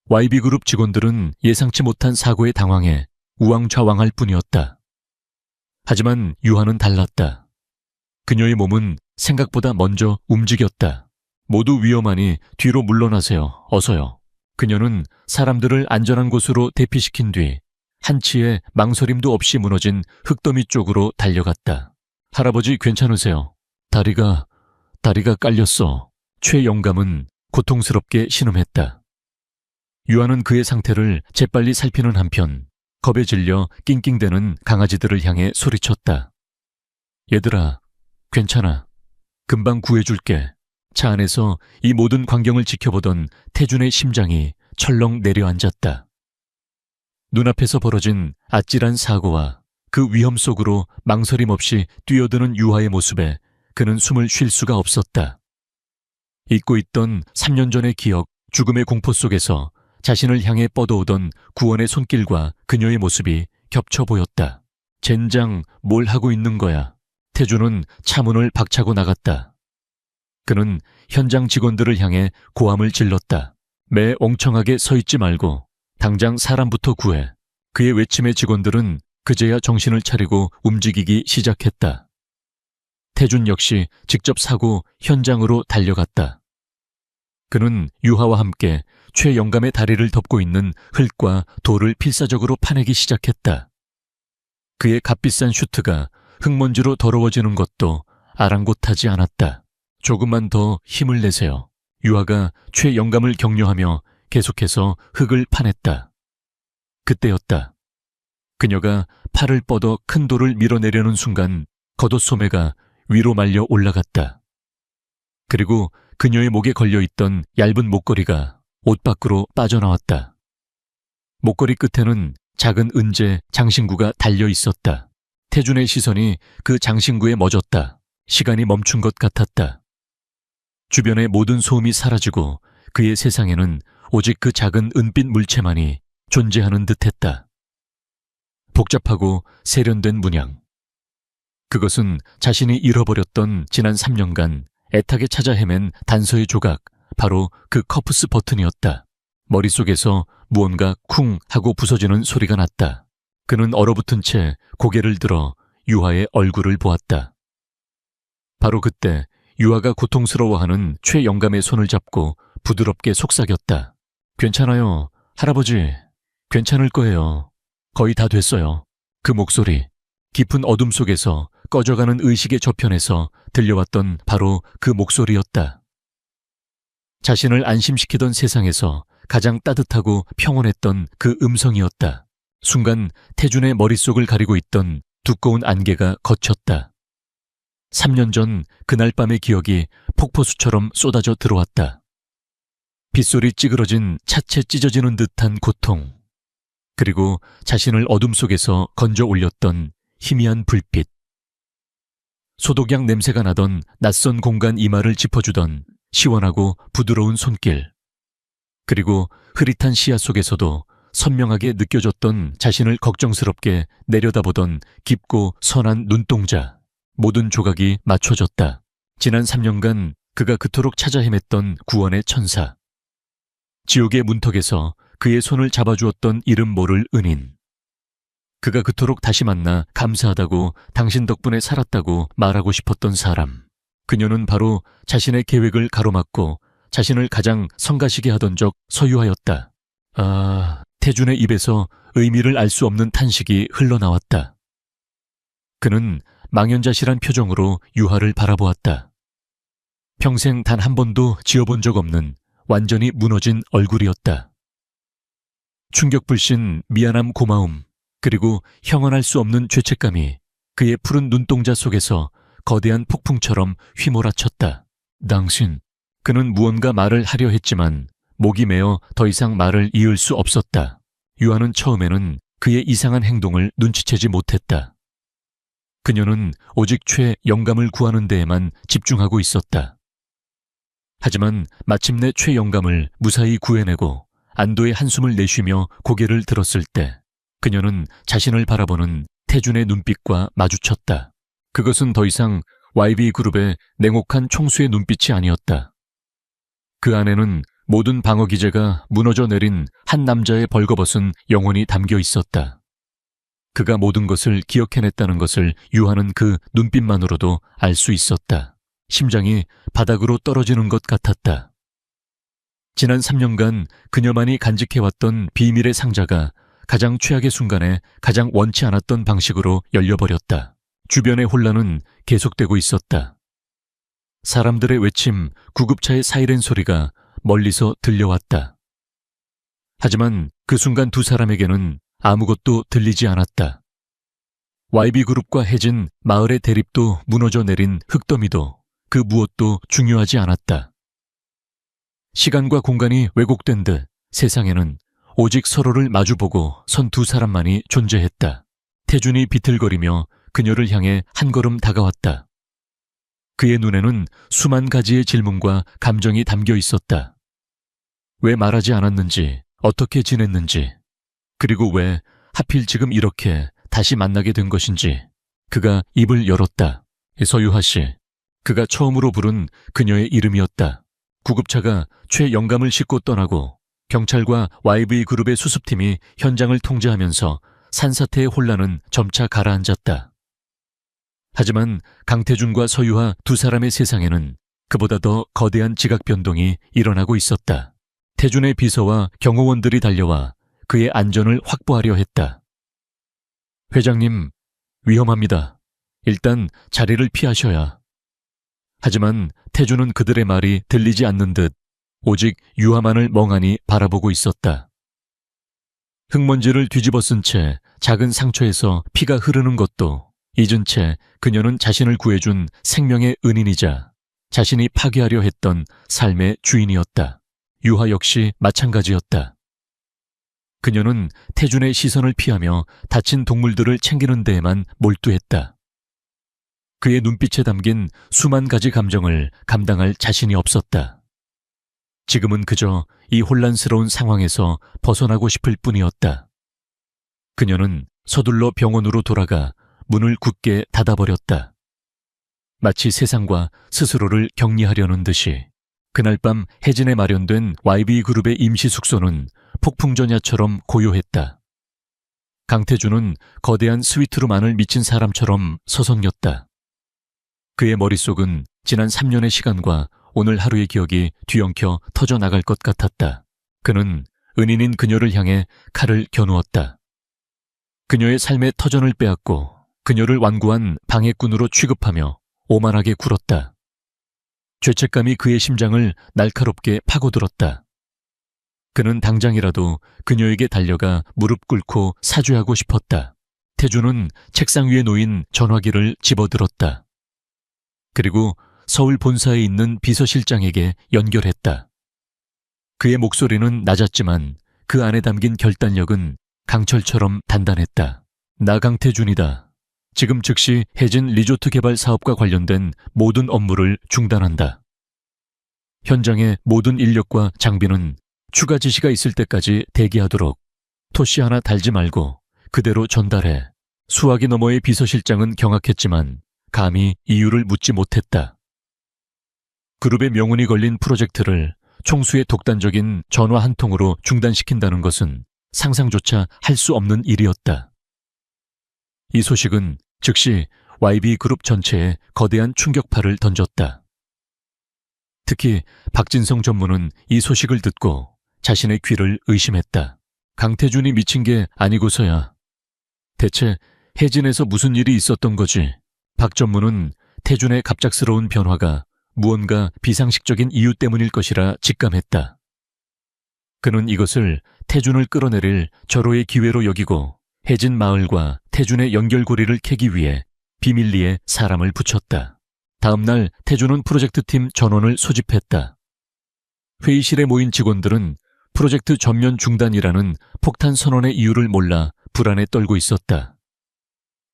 YB그룹 직원들은 예상치 못한 사고에 당황해 우왕좌왕할 뿐이었다. 하지만 유하는 달랐다. 그녀의 몸은 생각보다 먼저 움직였다. 모두 위험하니 뒤로 물러나세요. 어서요. 그녀는 사람들을 안전한 곳으로 대피시킨 뒤 한치의 망설임도 없이 무너진 흙더미 쪽으로 달려갔다. 할아버지 괜찮으세요? 다리가 깔렸어. 최영감은 고통스럽게 신음했다. 유아는 그의 상태를 재빨리 살피는 한편 겁에 질려 낑낑대는 강아지들을 향해 소리쳤다. 얘들아, 괜찮아. 금방 구해줄게. 차 안에서 이 모든 광경을 지켜보던 태준의 심장이 철렁 내려앉았다. 눈앞에서 벌어진 아찔한 사고와 그 위험 속으로 망설임 없이 뛰어드는 유아의 모습에 그는 숨을 쉴 수가 없었다. 잊고 있던 3년 전의 기억, 죽음의 공포 속에서 자신을 향해 뻗어오던 구원의 손길과 그녀의 모습이 겹쳐 보였다. 젠장, 뭘 하고 있는 거야? 태준은 차문을 박차고 나갔다. 그는 현장 직원들을 향해 고함을 질렀다. 매 엉청하게 서 있지 말고 당장 사람부터 구해. 그의 외침에 직원들은 그제야 정신을 차리고 움직이기 시작했다. 태준 역시 직접 사고 현장으로 달려갔다. 그는 유하와 함께 최영감의 다리를 덮고 있는 흙과 돌을 필사적으로 파내기 시작했다. 그의 값비싼 슈트가 흙먼지로 더러워지는 것도 아랑곳하지 않았다. 조금만 더 힘을 내세요. 유하가 최영감을 격려하며 계속해서 흙을 파냈다. 그때였다. 그녀가 팔을 뻗어 큰 돌을 밀어내려는 순간 겉옷 소매가 위로 말려 올라갔다. 그리고 그녀의 목에 걸려있던 얇은 목걸이가 옷 밖으로 빠져나왔다. 목걸이 끝에는 작은 은재 장신구가 달려 있었다. 태준의 시선이 그 장신구에 멎었다. 시간이 멈춘 것 같았다. 주변의 모든 소음이 사라지고 그의 세상에는 오직 그 작은 은빛 물체만이 존재하는 듯했다. 복잡하고 세련된 문양. 그것은 자신이 잃어버렸던 지난 3년간 애타게 찾아 헤맨 단서의 조각, 바로 그 커프스 버튼이었다. 머릿속에서 무언가 쿵 하고 부서지는 소리가 났다. 그는 얼어붙은 채 고개를 들어 유하의 얼굴을 보았다. 바로 그때 유하가 고통스러워하는 최영감의 손을 잡고 부드럽게 속삭였다. 괜찮아요, 할아버지. 괜찮을 거예요. 거의 다 됐어요. 그 목소리, 깊은 어둠 속에서 꺼져가는 의식의 저편에서 들려왔던 바로 그 목소리였다. 자신을 안심시키던 세상에서 가장 따뜻하고 평온했던 그 음성이었다. 순간 태준의 머릿속을 가리고 있던 두꺼운 안개가 걷혔다. 3년 전 그날 밤의 기억이 폭포수처럼 쏟아져 들어왔다. 빗소리 찌그러진 차체 찢어지는 듯한 고통, 그리고 자신을 어둠 속에서 건져 올렸던 희미한 불빛. 소독약 냄새가 나던 낯선 공간 이마를 짚어주던 시원하고 부드러운 손길, 그리고 흐릿한 시야 속에서도 선명하게 느껴졌던 자신을 걱정스럽게 내려다보던 깊고 선한 눈동자. 모든 조각이 맞춰졌다. 지난 3년간 그가 그토록 찾아 헤맸던 구원의 천사. 지옥의 문턱에서 그의 손을 잡아주었던 이름 모를 은인. 그가 그토록 다시 만나 감사하다고 당신 덕분에 살았다고 말하고 싶었던 사람. 그녀는 바로 자신의 계획을 가로막고 자신을 가장 성가시게 하던 적 서유하였다. 태준의 입에서 의미를 알 수 없는 탄식이 흘러나왔다. 그는 망연자실한 표정으로 유하를 바라보았다. 평생 단 한 번도 지어본 적 없는 완전히 무너진 얼굴이었다. 충격불신, 미안함, 고마움, 그리고 형언할 수 없는 죄책감이 그의 푸른 눈동자 속에서 거대한 폭풍처럼 휘몰아쳤다. 당신, 그는 무언가 말을 하려 했지만 목이 메어 더 이상 말을 이을 수 없었다. 유아는 처음에는 그의 이상한 행동을 눈치채지 못했다. 그녀는 오직 최 영감을 구하는 데에만 집중하고 있었다. 하지만 마침내 최 영감을 무사히 구해내고 안도의 한숨을 내쉬며 고개를 들었을 때 그녀는 자신을 바라보는 태준의 눈빛과 마주쳤다. 그것은 더 이상 YB그룹의 냉혹한 총수의 눈빛이 아니었다. 그 안에는 모든 방어 기제가 무너져 내린 한 남자의 벌거벗은 영혼이 담겨 있었다. 그가 모든 것을 기억해냈다는 것을 유하는 그 눈빛만으로도 알 수 있었다. 심장이 바닥으로 떨어지는 것 같았다. 지난 3년간 그녀만이 간직해왔던 비밀의 상자가 가장 최악의 순간에 가장 원치 않았던 방식으로 열려버렸다. 주변의 혼란은 계속되고 있었다. 사람들의 외침, 구급차의 사이렌 소리가 멀리서 들려왔다. 하지만 그 순간 두 사람에게는 아무것도 들리지 않았다. YB그룹과 해진 마을의 대립도 무너져 내린 흙더미도 그 무엇도 중요하지 않았다. 시간과 공간이 왜곡된 듯 세상에는 오직 서로를 마주보고 선 두 사람만이 존재했다. 태준이 비틀거리며 그녀를 향해 한 걸음 다가왔다. 그의 눈에는 수만 가지의 질문과 감정이 담겨 있었다. 왜 말하지 않았는지, 어떻게 지냈는지, 그리고 왜 하필 지금 이렇게 다시 만나게 된 것인지. 그가 입을 열었다. 서유하 씨. 그가 처음으로 부른 그녀의 이름이었다. 구급차가 최 영감을 싣고 떠나고 경찰과 YB그룹의 수습팀이 현장을 통제하면서 산사태의 혼란은 점차 가라앉았다. 하지만 강태준과 서유하 두 사람의 세상에는 그보다 더 거대한 지각 변동이 일어나고 있었다. 태준의 비서와 경호원들이 달려와 그의 안전을 확보하려 했다. 회장님, 위험합니다. 일단 자리를 피하셔야. 하지만 태준은 그들의 말이 들리지 않는 듯 오직 유하만을 멍하니 바라보고 있었다. 흙먼지를 뒤집어 쓴 채 작은 상처에서 피가 흐르는 것도 잊은 채 그녀는 자신을 구해준 생명의 은인이자 자신이 파괴하려 했던 삶의 주인이었다. 유하 역시 마찬가지였다. 그녀는 태준의 시선을 피하며 다친 동물들을 챙기는 데에만 몰두했다. 그의 눈빛에 담긴 수만 가지 감정을 감당할 자신이 없었다. 지금은 그저 이 혼란스러운 상황에서 벗어나고 싶을 뿐이었다. 그녀는 서둘러 병원으로 돌아가 문을 굳게 닫아버렸다. 마치 세상과 스스로를 격리하려는 듯이. 그날 밤 해진에 마련된 YB그룹의 임시 숙소는 폭풍전야처럼 고요했다. 강태준은 거대한 스위트룸 안을 미친 사람처럼 서성였다. 그의 머릿속은 지난 3년의 시간과 오늘 하루의 기억이 뒤엉켜 터져나갈 것 같았다. 그는 은인인 그녀를 향해 칼을 겨누었다. 그녀의 삶의 터전을 빼앗고 그녀를 완고한 방해꾼으로 취급하며 오만하게 굴었다. 죄책감이 그의 심장을 날카롭게 파고들었다. 그는 당장이라도 그녀에게 달려가 무릎 꿇고 사죄하고 싶었다. 태준은 책상 위에 놓인 전화기를 집어들었다. 그리고 서울 본사에 있는 비서실장에게 연결했다. 그의 목소리는 낮았지만 그 안에 담긴 결단력은 강철처럼 단단했다. 나 강태준이다. 지금 즉시 해진 리조트 개발 사업과 관련된 모든 업무를 중단한다. 현장의 모든 인력과 장비는 추가 지시가 있을 때까지 대기하도록. 토시 하나 달지 말고 그대로 전달해. 수화기 너머의 비서실장은 경악했지만 감히 이유를 묻지 못했다. 그룹의 명운이 걸린 프로젝트를 총수의 독단적인 전화 한 통으로 중단시킨다는 것은 상상조차 할 수 없는 일이었다. 이 소식은 즉시 YB그룹 전체에 거대한 충격파를 던졌다. 특히 박진성 전무는 이 소식을 듣고 자신의 귀를 의심했다. 강태준이 미친 게 아니고서야 대체 해진에서 무슨 일이 있었던 거지? 박 전무는 태준의 갑작스러운 변화가 무언가 비상식적인 이유 때문일 것이라 직감했다. 그는 이것을 태준을 끌어내릴 절호의 기회로 여기고 해진 마을과 태준의 연결고리를 캐기 위해 비밀리에 사람을 붙였다. 다음 날 태준은 프로젝트팀 전원을 소집했다. 회의실에 모인 직원들은 프로젝트 전면 중단이라는 폭탄 선언의 이유를 몰라 불안에 떨고 있었다.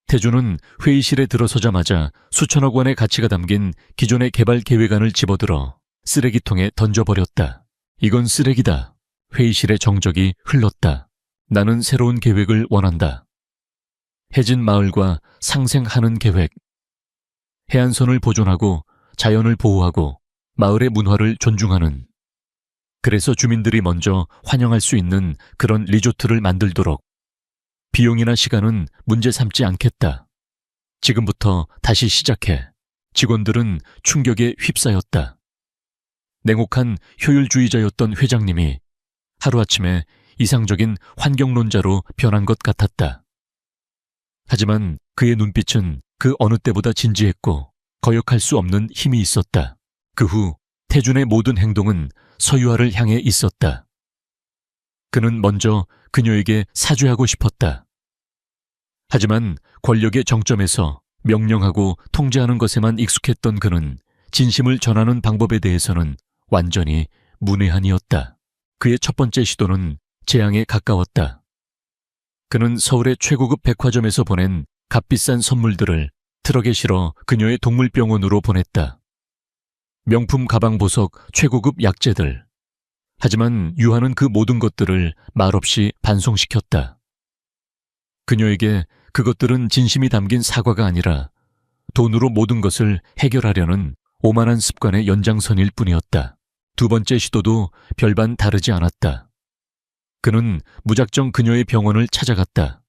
태준은 회의실에 들어서자마자 수천억 원의 가치가 담긴 기존의 개발 계획안을 집어들어 쓰레기통에 던져버렸다. 이건 쓰레기다. 회의실의 정적이 흘렀다. 나는 새로운 계획을 원한다. 해진 마을과 상생하는 계획. 해안선을 보존하고 자연을 보호하고 마을의 문화를 존중하는, 그래서 주민들이 먼저 환영할 수 있는 그런 리조트를 만들도록. 비용이나 시간은 문제 삼지 않겠다. 지금부터 다시 시작해. 직원들은 충격에 휩싸였다. 냉혹한 효율주의자였던 회장님이 하루아침에 이상적인 환경론자로 변한 것 같았다. 하지만 그의 눈빛은 그 어느 때보다 진지했고 거역할 수 없는 힘이 있었다. 그 후 태준의 모든 행동은 서유아를 향해 있었다. 그는 먼저 그녀에게 사죄하고 싶었다. 하지만 권력의 정점에서 명령하고 통제하는 것에만 익숙했던 그는 진심을 전하는 방법에 대해서는 완전히 문외한이었다. 그의 첫 번째 시도는 재앙에 가까웠다. 그는 서울의 최고급 백화점에서 보낸 값비싼 선물들을 트럭에 실어 그녀의 동물병원으로 보냈다. 명품 가방 보석, 최고급 약재들. 하지만 유한은 그 모든 것들을 말없이 반송시켰다. 그녀에게 그것들은 진심이 담긴 사과가 아니라 돈으로 모든 것을 해결하려는 오만한 습관의 연장선일 뿐이었다. 두 번째 시도도 별반 다르지 않았다. 그는 무작정 그녀의 병원을 찾아갔다.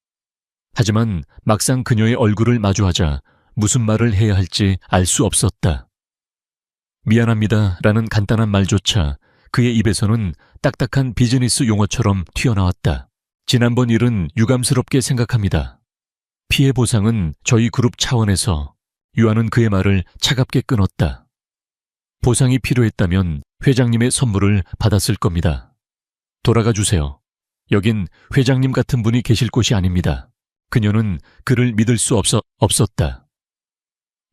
하지만 막상 그녀의 얼굴을 마주하자 무슨 말을 해야 할지 알 수 없었다. 미안합니다 라는 간단한 말조차 그의 입에서는 딱딱한 비즈니스 용어처럼 튀어나왔다. 지난번 일은 유감스럽게 생각합니다. 피해 보상은 저희 그룹 차원에서. 유한은 그의 말을 차갑게 끊었다. 보상이 필요했다면 회장님의 선물을 받았을 겁니다. 돌아가 주세요. 여긴 회장님 같은 분이 계실 곳이 아닙니다. 그녀는 그를 믿을 수 없었다.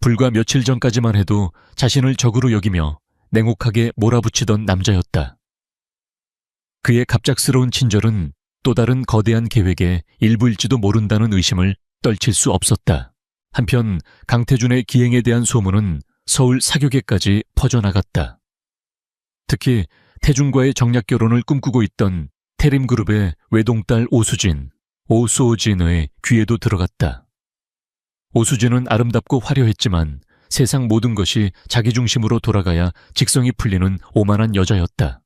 불과 며칠 전까지만 해도 자신을 적으로 여기며 냉혹하게 몰아붙이던 남자였다. 그의 갑작스러운 친절은 또 다른 거대한 계획의 일부일지도 모른다는 의심을 떨칠 수 없었다. 한편 강태준의 기행에 대한 소문은 서울 사교계까지 퍼져나갔다. 특히 태준과의 정략 결혼을 꿈꾸고 있던 태림그룹의 외동딸 오수진의 귀에도 들어갔다. 오수진은 아름답고 화려했지만 세상 모든 것이 자기 중심으로 돌아가야 직성이 풀리는 오만한 여자였다.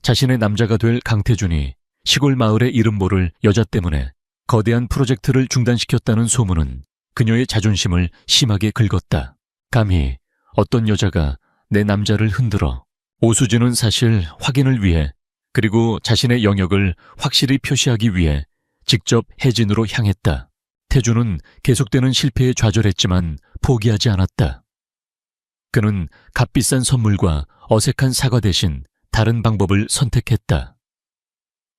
자신의 남자가 될 강태준이 시골 마을의 이름 모를 여자 때문에 거대한 프로젝트를 중단시켰다는 소문은 그녀의 자존심을 심하게 긁었다. 감히 어떤 여자가 내 남자를 흔들어. 오수진은 사실 확인을 위해, 그리고 자신의 영역을 확실히 표시하기 위해 직접 해진으로 향했다. 태준은 계속되는 실패에 좌절했지만 포기하지 않았다. 그는 값비싼 선물과 어색한 사과 대신 다른 방법을 선택했다.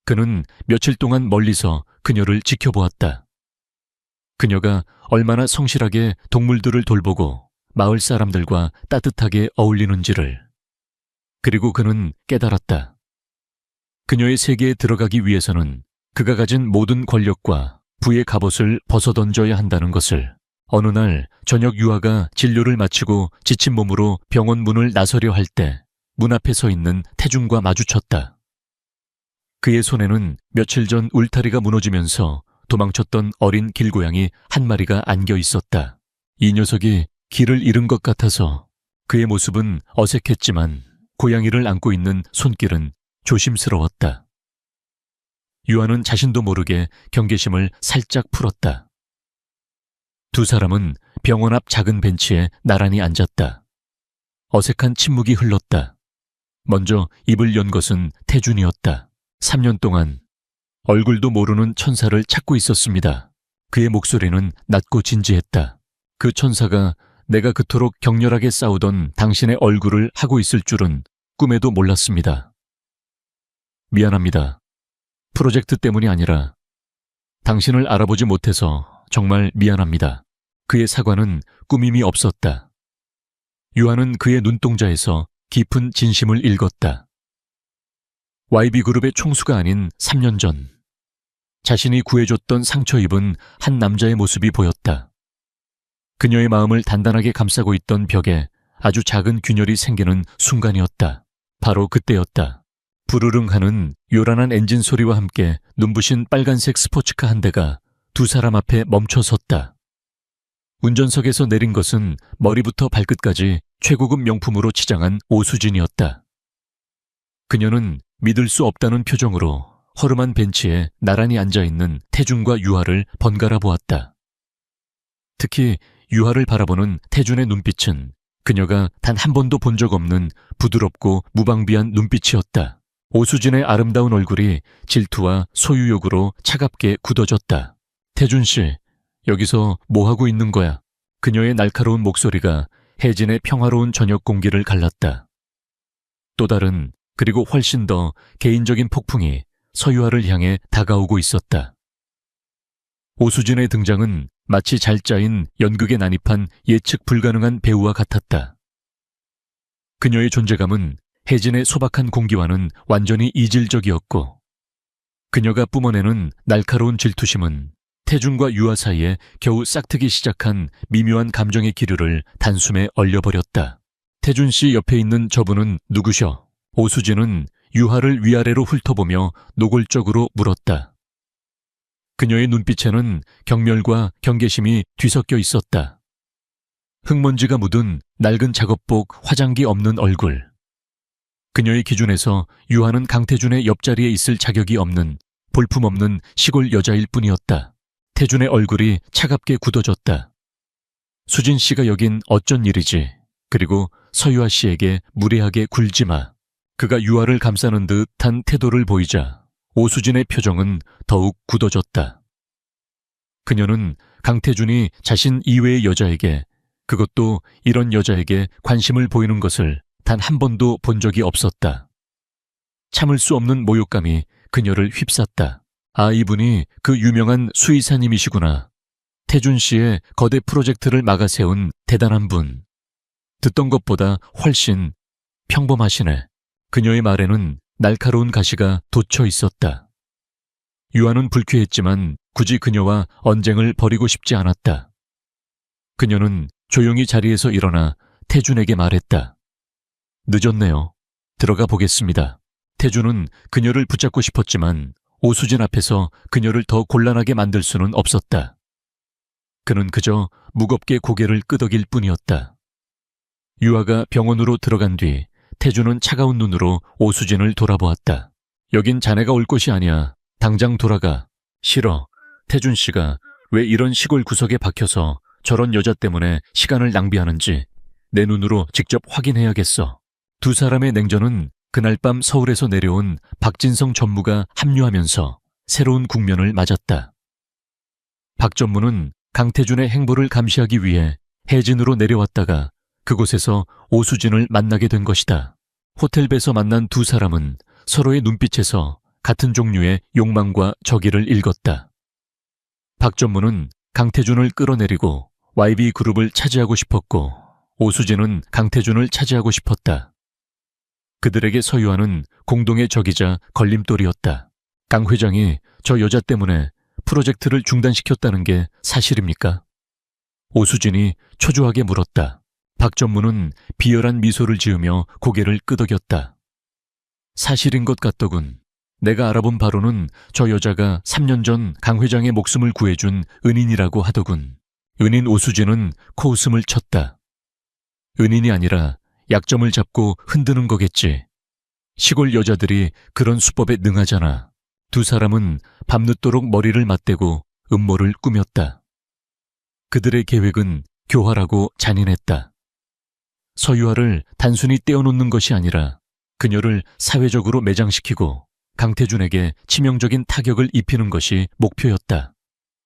그는 며칠 동안 멀리서 그녀를 지켜보았다. 그녀가 얼마나 성실하게 동물들을 돌보고 마을 사람들과 따뜻하게 어울리는지를. 그리고 그는 깨달았다. 그녀의 세계에 들어가기 위해서는 그가 가진 모든 권력과 부의 갑옷을 벗어던져야 한다는 것을. 어느 날 저녁 유아가 진료를 마치고 지친 몸으로 병원 문을 나서려 할 때 문 앞에 서 있는 태준과 마주쳤다. 그의 손에는 며칠 전 울타리가 무너지면서 도망쳤던 어린 길고양이 한 마리가 안겨 있었다. 이 녀석이 길을 잃은 것 같아서. 그의 모습은 어색했지만 고양이를 안고 있는 손길은 조심스러웠다. 유아는 자신도 모르게 경계심을 살짝 풀었다. 두 사람은 병원 앞 작은 벤치에 나란히 앉았다. 어색한 침묵이 흘렀다. 먼저 입을 연 것은 태준이었다. 3년 동안 얼굴도 모르는 천사를 찾고 있었습니다. 그의 목소리는 낮고 진지했다. 그 천사가 내가 그토록 격렬하게 싸우던 당신의 얼굴을 하고 있을 줄은 꿈에도 몰랐습니다. 미안합니다. 프로젝트 때문이 아니라 당신을 알아보지 못해서 정말 미안합니다. 그의 사과는 꾸밈이 없었다. 유아는 그의 눈동자에서 깊은 진심을 읽었다. YB그룹의 총수가 아닌 3년 전 자신이 구해줬던 상처 입은 한 남자의 모습이 보였다. 그녀의 마음을 단단하게 감싸고 있던 벽에 아주 작은 균열이 생기는 순간이었다. 바로 그때였다. 부르릉 하는 요란한 엔진 소리와 함께 눈부신 빨간색 스포츠카 한 대가 두 사람 앞에 멈춰 섰다. 운전석에서 내린 것은 머리부터 발끝까지 최고급 명품으로 치장한 오수진이었다. 그녀는 믿을 수 없다는 표정으로 허름한 벤치에 나란히 앉아있는 태준과 유아를 번갈아 보았다. 특히 유아를 바라보는 태준의 눈빛은 그녀가 단 한 번도 본 적 없는 부드럽고 무방비한 눈빛이었다. 오수진의 아름다운 얼굴이 질투와 소유욕으로 차갑게 굳어졌다. 태준 씨, 여기서 뭐하고 있는 거야? 그녀의 날카로운 목소리가 혜진의 평화로운 저녁 공기를 갈랐다. 또 다른 그리고 훨씬 더 개인적인 폭풍이 서유아를 향해 다가오고 있었다. 오수진의 등장은 마치 잘 짜인 연극에 난입한 예측 불가능한 배우와 같았다. 그녀의 존재감은 혜진의 소박한 공기와는 완전히 이질적이었고 그녀가 뿜어내는 날카로운 질투심은 태준과 유아 사이에 겨우 싹트기 시작한 미묘한 감정의 기류를 단숨에 얼려버렸다. 태준 씨 옆에 있는 저분은 누구셔? 오수진은 유아를 위아래로 훑어보며 노골적으로 물었다. 그녀의 눈빛에는 경멸과 경계심이 뒤섞여 있었다. 흙먼지가 묻은 낡은 작업복 화장기 없는 얼굴. 그녀의 기준에서 유아는 강태준의 옆자리에 있을 자격이 없는 볼품없는 시골 여자일 뿐이었다. 태준의 얼굴이 차갑게 굳어졌다. 수진 씨가 여긴 어쩐 일이지? 그리고 서유아 씨에게 무례하게 굴지 마. 그가 유아를 감싸는 듯한 태도를 보이자 오수진의 표정은 더욱 굳어졌다. 그녀는 강태준이 자신 이외의 여자에게, 그것도 이런 여자에게 관심을 보이는 것을 단 한 번도 본 적이 없었다. 참을 수 없는 모욕감이 그녀를 휩쌌다. 아, 이분이 그 유명한 수의사님이시구나. 태준 씨의 거대 프로젝트를 막아세운 대단한 분. 듣던 것보다 훨씬 평범하시네. 그녀의 말에는 날카로운 가시가 돋쳐 있었다. 유아는 불쾌했지만 굳이 그녀와 언쟁을 벌이고 싶지 않았다. 그녀는 조용히 자리에서 일어나 태준에게 말했다. 늦었네요. 들어가 보겠습니다. 태준은 그녀를 붙잡고 싶었지만 오수진 앞에서 그녀를 더 곤란하게 만들 수는 없었다. 그는 그저 무겁게 고개를 끄덕일 뿐이었다. 유아가 병원으로 들어간 뒤 태준은 차가운 눈으로 오수진을 돌아보았다. 여긴 자네가 올 곳이 아니야. 당장 돌아가. 싫어. 태준 씨가 왜 이런 시골 구석에 박혀서 저런 여자 때문에 시간을 낭비하는지 내 눈으로 직접 확인해야겠어. 두 사람의 냉전은 그날 밤 서울에서 내려온 박진성 전무가 합류하면서 새로운 국면을 맞았다. 박 전무는 강태준의 행보를 감시하기 위해 해진으로 내려왔다가 그곳에서 오수진을 만나게 된 것이다. 호텔배에서 만난 두 사람은 서로의 눈빛에서 같은 종류의 욕망과 적의를 읽었다. 박 전무는 강태준을 끌어내리고 YB그룹을 차지하고 싶었고 오수진은 강태준을 차지하고 싶었다. 그들에게 서유아는 공동의 적이자 걸림돌이었다. 강 회장이 저 여자 때문에 프로젝트를 중단시켰다는 게 사실입니까? 오수진이 초조하게 물었다. 박 전무는 비열한 미소를 지으며 고개를 끄덕였다. 사실인 것 같더군. 내가 알아본 바로는 저 여자가 3년 전 강 회장의 목숨을 구해준 은인이라고 하더군. 은인 오수진은 코웃음을 쳤다. 은인이 아니라 약점을 잡고 흔드는 거겠지. 시골 여자들이 그런 수법에 능하잖아. 두 사람은 밤늦도록 머리를 맞대고 음모를 꾸몄다. 그들의 계획은 교활하고 잔인했다. 서유아를 단순히 떼어놓는 것이 아니라 그녀를 사회적으로 매장시키고 강태준에게 치명적인 타격을 입히는 것이 목표였다.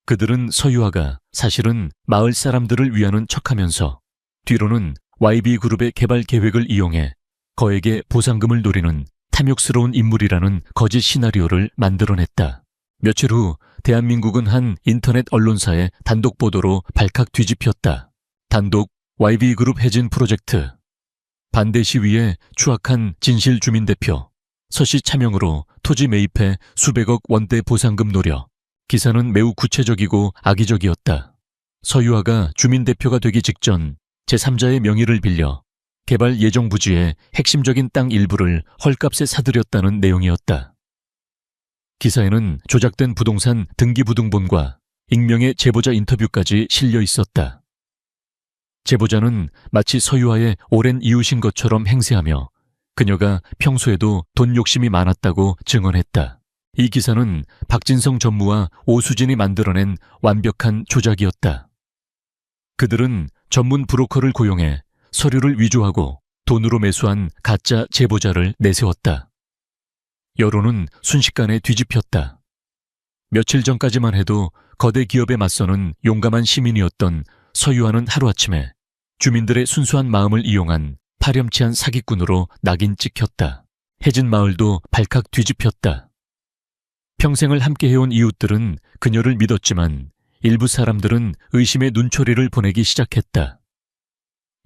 그들은 서유아가 사실은 마을 사람들을 위하는 척하면서 뒤로는 YB그룹의 개발 계획을 이용해 거액의 보상금을 노리는 탐욕스러운 인물이라는 거짓 시나리오를 만들어냈다. 며칠 후 대한민국은 한 인터넷 언론사의 단독 보도로 발칵 뒤집혔다. 단독 YB그룹 해진 프로젝트. 반대 시위에 추악한 진실 주민 대표. 서씨 차명으로 토지 매입해 수백억 원대 보상금 노려. 기사는 매우 구체적이고 악의적이었다. 서유아가 주민 대표가 되기 직전 제3자의 명의를 빌려 개발 예정 부지의 핵심적인 땅 일부를 헐값에 사들였다는 내용이었다. 기사에는 조작된 부동산 등기부등본과 익명의 제보자 인터뷰까지 실려 있었다. 제보자는 마치 서유아의 오랜 이웃인 것처럼 행세하며 그녀가 평소에도 돈 욕심이 많았다고 증언했다. 이 기사는 박진성 전무와 오수진이 만들어낸 완벽한 조작이었다. 그들은 전문 브로커를 고용해 서류를 위조하고 돈으로 매수한 가짜 제보자를 내세웠다. 여론은 순식간에 뒤집혔다. 며칠 전까지만 해도 거대 기업에 맞서는 용감한 시민이었던 서유아는 하루아침에 주민들의 순수한 마음을 이용한 파렴치한 사기꾼으로 낙인 찍혔다. 해진 마을도 발칵 뒤집혔다. 평생을 함께해온 이웃들은 그녀를 믿었지만 일부 사람들은 의심의 눈초리를 보내기 시작했다.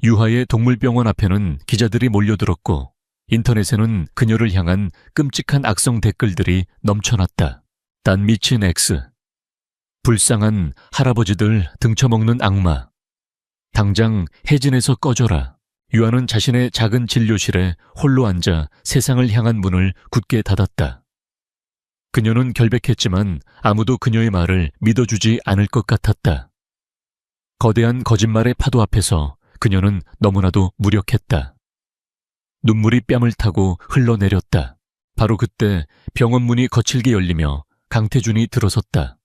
유하의 동물병원 앞에는 기자들이 몰려들었고 인터넷에는 그녀를 향한 끔찍한 악성 댓글들이 넘쳐났다. 단 미친 X. 불쌍한 할아버지들 등쳐먹는 악마. 당장 해진에서 꺼져라. 유아는 자신의 작은 진료실에 홀로 앉아 세상을 향한 문을 굳게 닫았다. 그녀는 결백했지만 아무도 그녀의 말을 믿어주지 않을 것 같았다. 거대한 거짓말의 파도 앞에서 그녀는 너무나도 무력했다. 눈물이 뺨을 타고 흘러내렸다. 바로 그때 병원 문이 거칠게 열리며 강태준이 들어섰다.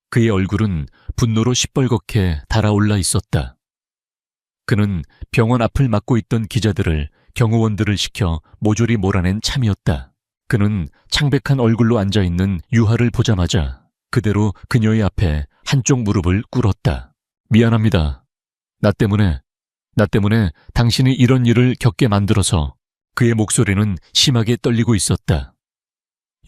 그의 얼굴은 분노로 시뻘겋게 달아올라 있었다. 그는 병원 앞을 막고 있던 기자들을 경호원들을 시켜 모조리 몰아낸 참이었다. 그는 창백한 얼굴로 앉아있는 유하를 보자마자 그대로 그녀의 앞에 한쪽 무릎을 꿇었다. 미안합니다. 나 때문에 당신이 이런 일을 겪게 만들어서. 그의 목소리는 심하게 떨리고 있었다.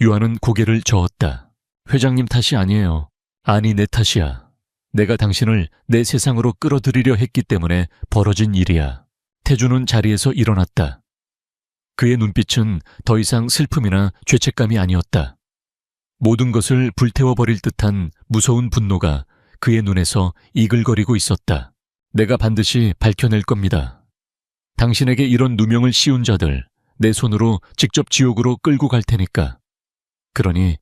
유아는 고개를 저었다. 회장님 탓이 아니에요. 아니 내 탓이야. 내가 당신을 내 세상으로 끌어들이려 했기 때문에 벌어진 일이야. 태준은 자리에서 일어났다. 그의 눈빛은 더 이상 슬픔이나 죄책감이 아니었다. 모든 것을 불태워버릴 듯한 무서운 분노가 그의 눈에서 이글거리고 있었다. 내가 반드시 밝혀낼 겁니다. 당신에게 이런 누명을 씌운 자들 내 손으로 직접 지옥으로 끌고 갈 테니까. 그러니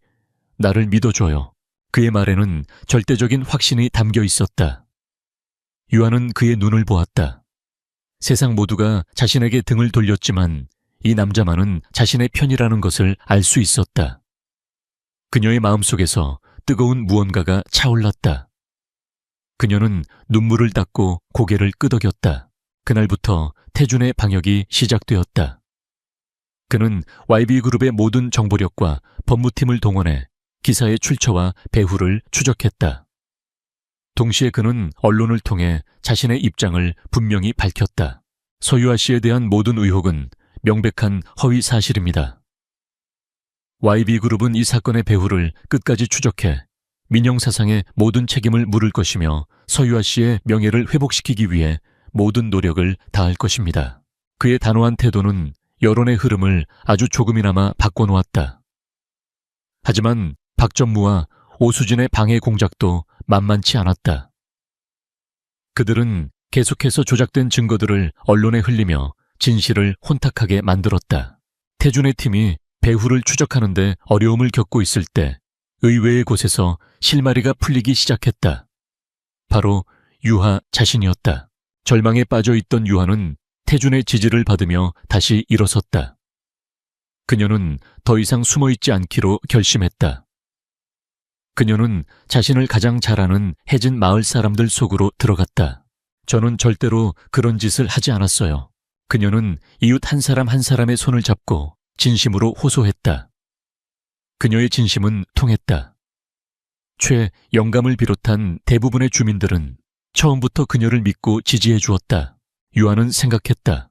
나를 믿어줘요. 그의 말에는 절대적인 확신이 담겨 있었다. 유아는 그의 눈을 보았다. 세상 모두가 자신에게 등을 돌렸지만 이 남자만은 자신의 편이라는 것을 알 수 있었다. 그녀의 마음속에서 뜨거운 무언가가 차올랐다. 그녀는 눈물을 닦고 고개를 끄덕였다. 그날부터 태준의 방역이 시작되었다. 그는 YB그룹의 모든 정보력과 법무팀을 동원해 기사의 출처와 배후를 추적했다. 동시에 그는 언론을 통해 자신의 입장을 분명히 밝혔다. 서유아 씨에 대한 모든 의혹은 명백한 허위 사실입니다. YB그룹은 이 사건의 배후를 끝까지 추적해 민영사상의 모든 책임을 물을 것이며 서유아 씨의 명예를 회복시키기 위해 모든 노력을 다할 것입니다. 그의 단호한 태도는 여론의 흐름을 아주 조금이나마 바꿔놓았다. 하지만 박전무와 오수진의 방해 공작도 만만치 않았다. 그들은 계속해서 조작된 증거들을 언론에 흘리며 진실을 혼탁하게 만들었다. 태준의 팀이 배후를 추적하는데 어려움을 겪고 있을 때 의외의 곳에서 실마리가 풀리기 시작했다. 바로 유하 자신이었다. 절망에 빠져 있던 유하는 태준의 지지를 받으며 다시 일어섰다. 그녀는 더 이상 숨어있지 않기로 결심했다. 그녀는 자신을 가장 잘 아는 해진 마을 사람들 속으로 들어갔다. 저는 절대로 그런 짓을 하지 않았어요. 그녀는 이웃 한 사람 한 사람의 손을 잡고 진심으로 호소했다. 그녀의 진심은 통했다. 최 영감을 비롯한 대부분의 주민들은 처음부터 그녀를 믿고 지지해 주었다. 유아는 생각했다.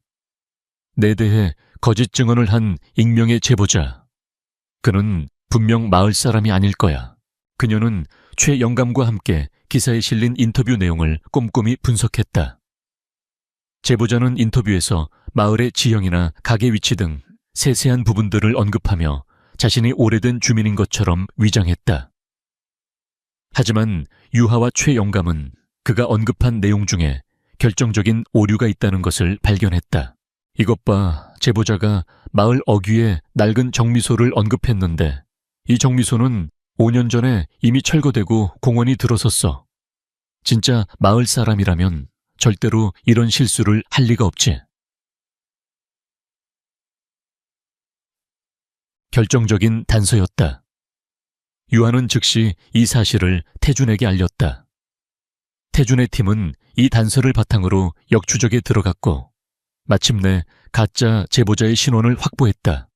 내 대해 거짓 증언을 한 익명의 제보자. 그는 분명 마을 사람이 아닐 거야. 그녀는 최 영감과 함께 기사에 실린 인터뷰 내용을 꼼꼼히 분석했다. 제보자는 인터뷰에서 마을의 지형이나 가게 위치 등 세세한 부분들을 언급하며 자신이 오래된 주민인 것처럼 위장했다. 하지만 유하와 최 영감은 그가 언급한 내용 중에 결정적인 오류가 있다는 것을 발견했다. 이것 봐, 제보자가 마을 어귀에 낡은 정미소를 언급했는데 이 정미소는 5년 전에 이미 철거되고 공원이 들어섰어. 진짜 마을 사람이라면 절대로 이런 실수를 할 리가 없지. 결정적인 단서였다. 유아는 즉시 이 사실을 태준에게 알렸다. 태준의 팀은 이 단서를 바탕으로 역추적에 들어갔고 마침내 가짜 제보자의 신원을 확보했다.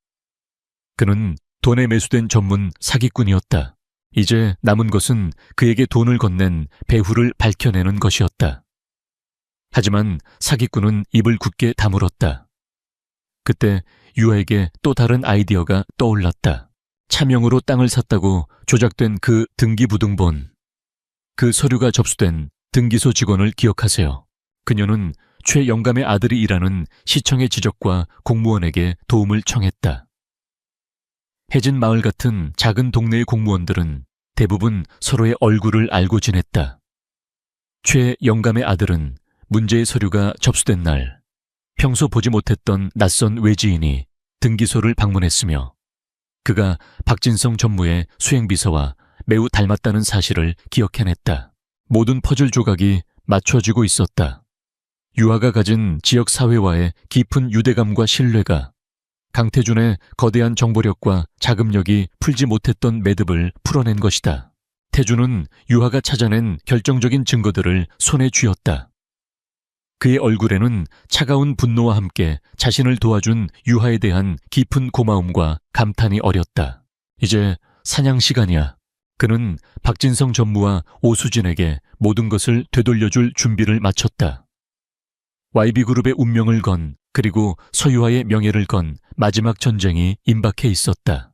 그는 돈에 매수된 전문 사기꾼이었다. 이제 남은 것은 그에게 돈을 건넨 배후를 밝혀내는 것이었다. 하지만 사기꾼은 입을 굳게 다물었다. 그때 유아에게 또 다른 아이디어가 떠올랐다. 차명으로 땅을 샀다고 조작된 그 등기부등본. 그 서류가 접수된 등기소 직원을 기억하세요. 그녀는 최 영감의 아들이 일하는 시청의 지적과 공무원에게 도움을 청했다. 해진 마을 같은 작은 동네의 공무원들은 대부분 서로의 얼굴을 알고 지냈다. 최 영감의 아들은 문제의 서류가 접수된 날 평소 보지 못했던 낯선 외지인이 등기소를 방문했으며 그가 박진성 전무의 수행비서와 매우 닮았다는 사실을 기억해냈다. 모든 퍼즐 조각이 맞춰지고 있었다. 유아가 가진 지역사회와의 깊은 유대감과 신뢰가 강태준의 거대한 정보력과 자금력이 풀지 못했던 매듭을 풀어낸 것이다. 태준은 유아가 찾아낸 결정적인 증거들을 손에 쥐었다. 그의 얼굴에는 차가운 분노와 함께 자신을 도와준 유아에 대한 깊은 고마움과 감탄이 어렸다. 이제 사냥 시간이야. 그는 박진성 전무와 오수진에게 모든 것을 되돌려줄 준비를 마쳤다. YB그룹의 운명을 건 그리고 서유화의 명예를 건 마지막 전쟁이 임박해 있었다.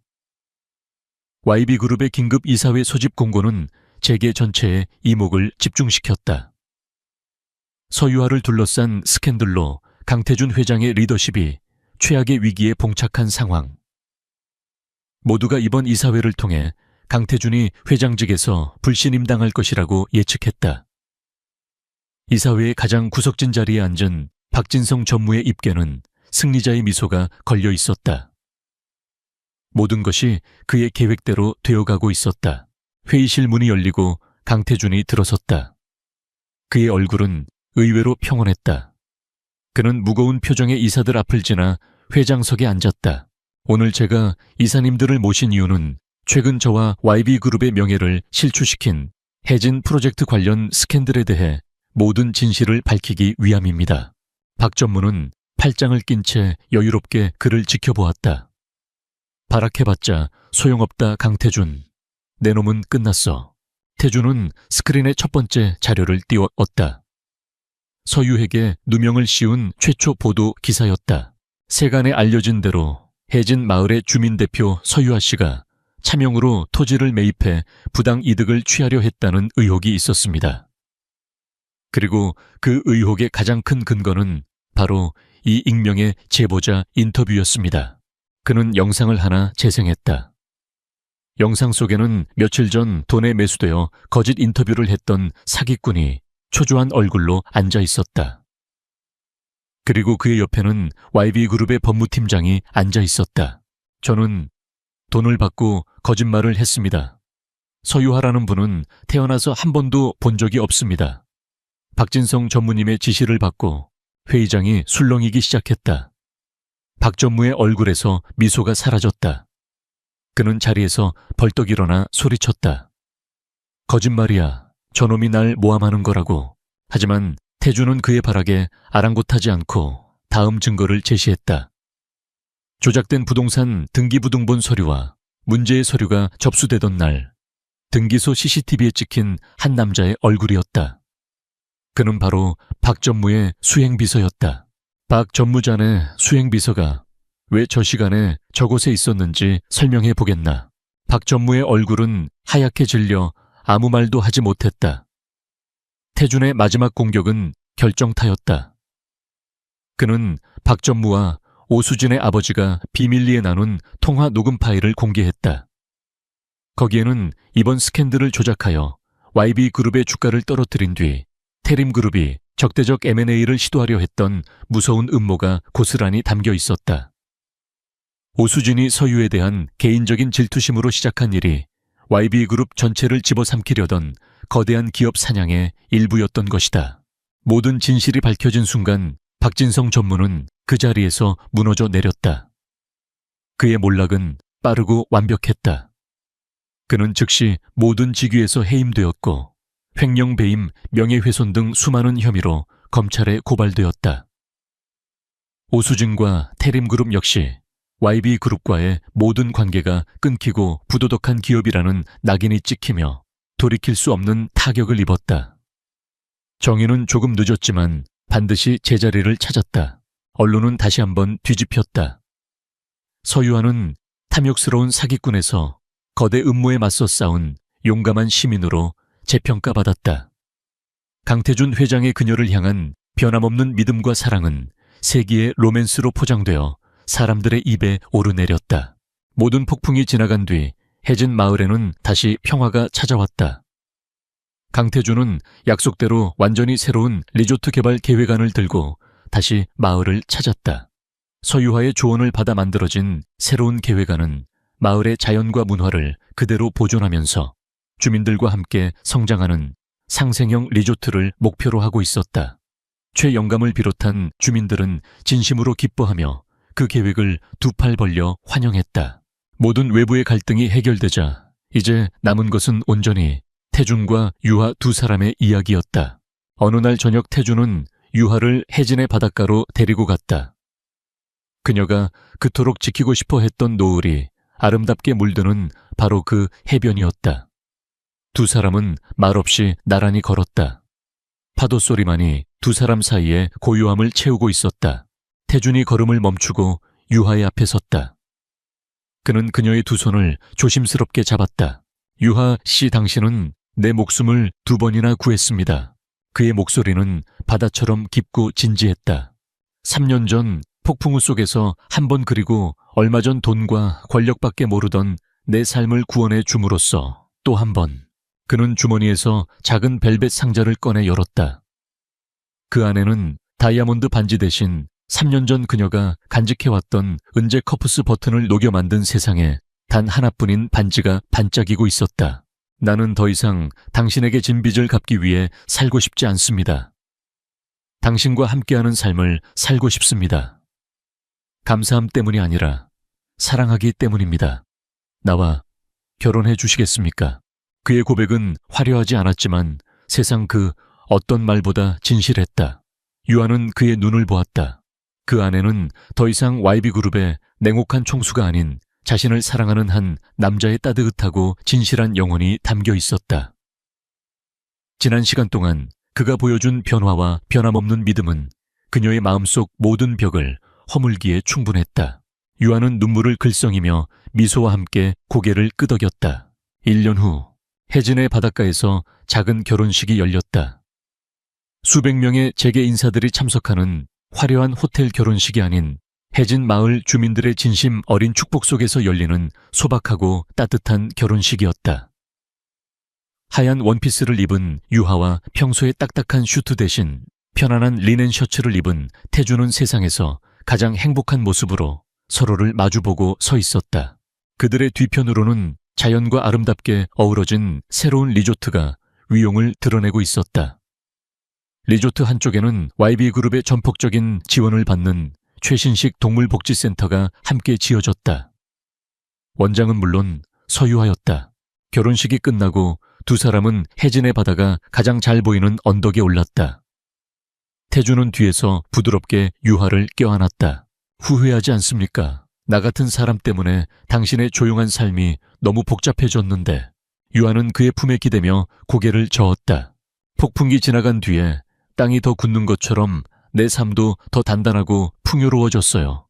YB그룹의 긴급 이사회 소집 공고는 재계 전체에 이목을 집중시켰다. 서유화를 둘러싼 스캔들로 강태준 회장의 리더십이 최악의 위기에 봉착한 상황. 모두가 이번 이사회를 통해 강태준이 회장직에서 불신임당할 것이라고 예측했다. 이사회의 가장 구석진 자리에 앉은 박진성 전무의 입계는 승리자의 미소가 걸려 있었다. 모든 것이 그의 계획대로 되어가고 있었다. 회의실 문이 열리고 강태준이 들어섰다. 그의 얼굴은 의외로 평온했다. 그는 무거운 표정의 이사들 앞을 지나 회장석에 앉았다. 오늘 제가 이사님들을 모신 이유는 최근 저와 YB그룹의 명예를 실추시킨 해진 프로젝트 관련 스캔들에 대해 모든 진실을 밝히기 위함입니다. 박 전무는 팔짱을 낀 채 여유롭게 그를 지켜보았다. 발악해봤자 소용없다 강태준. 내 놈은 끝났어. 태준은 스크린의 첫 번째 자료를 띄웠다. 서유에게 누명을 씌운 최초 보도 기사였다. 세간에 알려진 대로 해진 마을의 주민대표 서유아 씨가 차명으로 토지를 매입해 부당 이득을 취하려 했다는 의혹이 있었습니다. 그리고 그 의혹의 가장 큰 근거는 바로 이 익명의 제보자 인터뷰였습니다. 그는 영상을 하나 재생했다. 영상 속에는 며칠 전 돈에 매수되어 거짓 인터뷰를 했던 사기꾼이 초조한 얼굴로 앉아 있었다. 그리고 그의 옆에는 YB그룹의 법무팀장이 앉아 있었다. 저는 돈을 받고 거짓말을 했습니다. 서유하라는 분은 태어나서 한 번도 본 적이 없습니다. 박진성 전무님의 지시를 받고 회의장이 술렁이기 시작했다. 박전무의 얼굴에서 미소가 사라졌다. 그는 자리에서 벌떡 일어나 소리쳤다. 거짓말이야. 저놈이 날 모함하는 거라고. 하지만 태주는 그의 발악에 아랑곳하지 않고 다음 증거를 제시했다. 조작된 부동산 등기부등본 서류와 문제의 서류가 접수되던 날, 등기소 CCTV에 찍힌 한 남자의 얼굴이었다. 그는 바로 박전무의 수행비서였다. 박 전무자네 수행비서가 왜 저 시간에 저곳에 있었는지 설명해 보겠나. 박 전무의 얼굴은 하얗게 질려 아무 말도 하지 못했다. 태준의 마지막 공격은 결정타였다. 그는 박 전무와 오수진의 아버지가 비밀리에 나눈 통화 녹음 파일을 공개했다. 거기에는 이번 스캔들을 조작하여 YB그룹의 주가를 떨어뜨린 뒤 태림그룹이 적대적 M&A를 시도하려 했던 무서운 음모가 고스란히 담겨 있었다. 오수진이 서유에 대한 개인적인 질투심으로 시작한 일이 YB그룹 전체를 집어삼키려던 거대한 기업 사냥의 일부였던 것이다. 모든 진실이 밝혀진 순간 박진성 전무는 그 자리에서 무너져 내렸다. 그의 몰락은 빠르고 완벽했다. 그는 즉시 모든 직위에서 해임되었고 횡령 배임, 명예훼손 등 수많은 혐의로 검찰에 고발되었다. 오수진과 태림그룹 역시 YB그룹과의 모든 관계가 끊기고 부도덕한 기업이라는 낙인이 찍히며 돌이킬 수 없는 타격을 입었다. 정의는 조금 늦었지만 반드시 제자리를 찾았다. 언론은 다시 한번 뒤집혔다. 서유한은 탐욕스러운 사기꾼에서 거대 음모에 맞서 싸운 용감한 시민으로 재평가받았다. 강태준 회장의 그녀를 향한 변함없는 믿음과 사랑은 세기의 로맨스로 포장되어 사람들의 입에 오르내렸다. 모든 폭풍이 지나간 뒤 해진 마을에는 다시 평화가 찾아왔다. 강태준은 약속대로 완전히 새로운 리조트 개발 계획안을 들고 다시 마을을 찾았다. 서유화의 조언을 받아 만들어진 새로운 계획안은 마을의 자연과 문화를 그대로 보존하면서 주민들과 함께 성장하는 상생형 리조트를 목표로 하고 있었다. 최영감을 비롯한 주민들은 진심으로 기뻐하며 그 계획을 두 팔 벌려 환영했다. 모든 외부의 갈등이 해결되자 이제 남은 것은 온전히 태준과 유하 두 사람의 이야기였다. 어느 날 저녁 태준은 유하를 해진의 바닷가로 데리고 갔다. 그녀가 그토록 지키고 싶어 했던 노을이 아름답게 물드는 바로 그 해변이었다. 두 사람은 말없이 나란히 걸었다. 파도 소리만이 두 사람 사이에 고요함을 채우고 있었다. 태준이 걸음을 멈추고 유하의 앞에 섰다. 그는 그녀의 두 손을 조심스럽게 잡았다. 유하 씨, 당신은 내 목숨을 2번이나 구했습니다. 그의 목소리는 바다처럼 깊고 진지했다. 3년 전 폭풍우 속에서 한 번, 그리고 얼마 전 돈과 권력밖에 모르던 내 삶을 구원해 줌으로써 또 한 번. 그는 주머니에서 작은 벨벳 상자를 꺼내 열었다. 그 안에는 다이아몬드 반지 대신 3년 전 그녀가 간직해왔던 은제 커프스 버튼을 녹여 만든 세상에 단 하나뿐인 반지가 반짝이고 있었다. 나는 더 이상 당신에게 진 빚을 갚기 위해 살고 싶지 않습니다. 당신과 함께하는 삶을 살고 싶습니다. 감사함 때문이 아니라 사랑하기 때문입니다. 나와 결혼해 주시겠습니까? 그의 고백은 화려하지 않았지만 세상 그 어떤 말보다 진실했다. 유아는 그의 눈을 보았다. 그 안에는 더 이상 YB그룹의 냉혹한 총수가 아닌 자신을 사랑하는 한 남자의 따뜻하고 진실한 영혼이 담겨 있었다. 지난 시간 동안 그가 보여준 변화와 변함없는 믿음은 그녀의 마음속 모든 벽을 허물기에 충분했다. 유아는 눈물을 글썽이며 미소와 함께 고개를 끄덕였다. 1년 후 해진의 바닷가에서 작은 결혼식이 열렸다. 수백 명의 재계 인사들이 참석하는 화려한 호텔 결혼식이 아닌 해진 마을 주민들의 진심 어린 축복 속에서 열리는 소박하고 따뜻한 결혼식이었다. 하얀 원피스를 입은 유하와 평소의 딱딱한 슈트 대신 편안한 리넨 셔츠를 입은 태주는 세상에서 가장 행복한 모습으로 서로를 마주보고 서 있었다. 그들의 뒤편으로는 자연과 아름답게 어우러진 새로운 리조트가 위용을 드러내고 있었다. 리조트 한쪽에는 YB그룹의 전폭적인 지원을 받는 최신식 동물복지센터가 함께 지어졌다. 원장은 물론 서유하였다. 결혼식이 끝나고 두 사람은 해진의 바다가 가장 잘 보이는 언덕에 올랐다. 태주는 뒤에서 부드럽게 유하를 껴안았다. 후회하지 않습니까? 나 같은 사람 때문에 당신의 조용한 삶이 너무 복잡해졌는데. 유하는 그의 품에 기대며 고개를 저었다. 폭풍이 지나간 뒤에 땅이 더 굳는 것처럼 내 삶도 더 단단하고 풍요로워졌어요.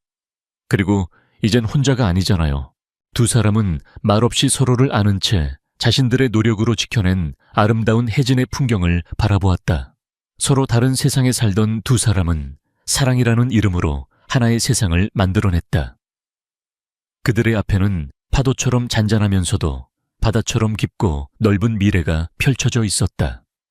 그리고 이젠 혼자가 아니잖아요. 두 사람은 말없이 서로를 아는 채 자신들의 노력으로 지켜낸 아름다운 해진의 풍경을 바라보았다. 서로 다른 세상에 살던 두 사람은 사랑이라는 이름으로 하나의 세상을 만들어냈다. 그들의 앞에는 파도처럼 잔잔하면서도 바다처럼 깊고 넓은 미래가 펼쳐져 있었다.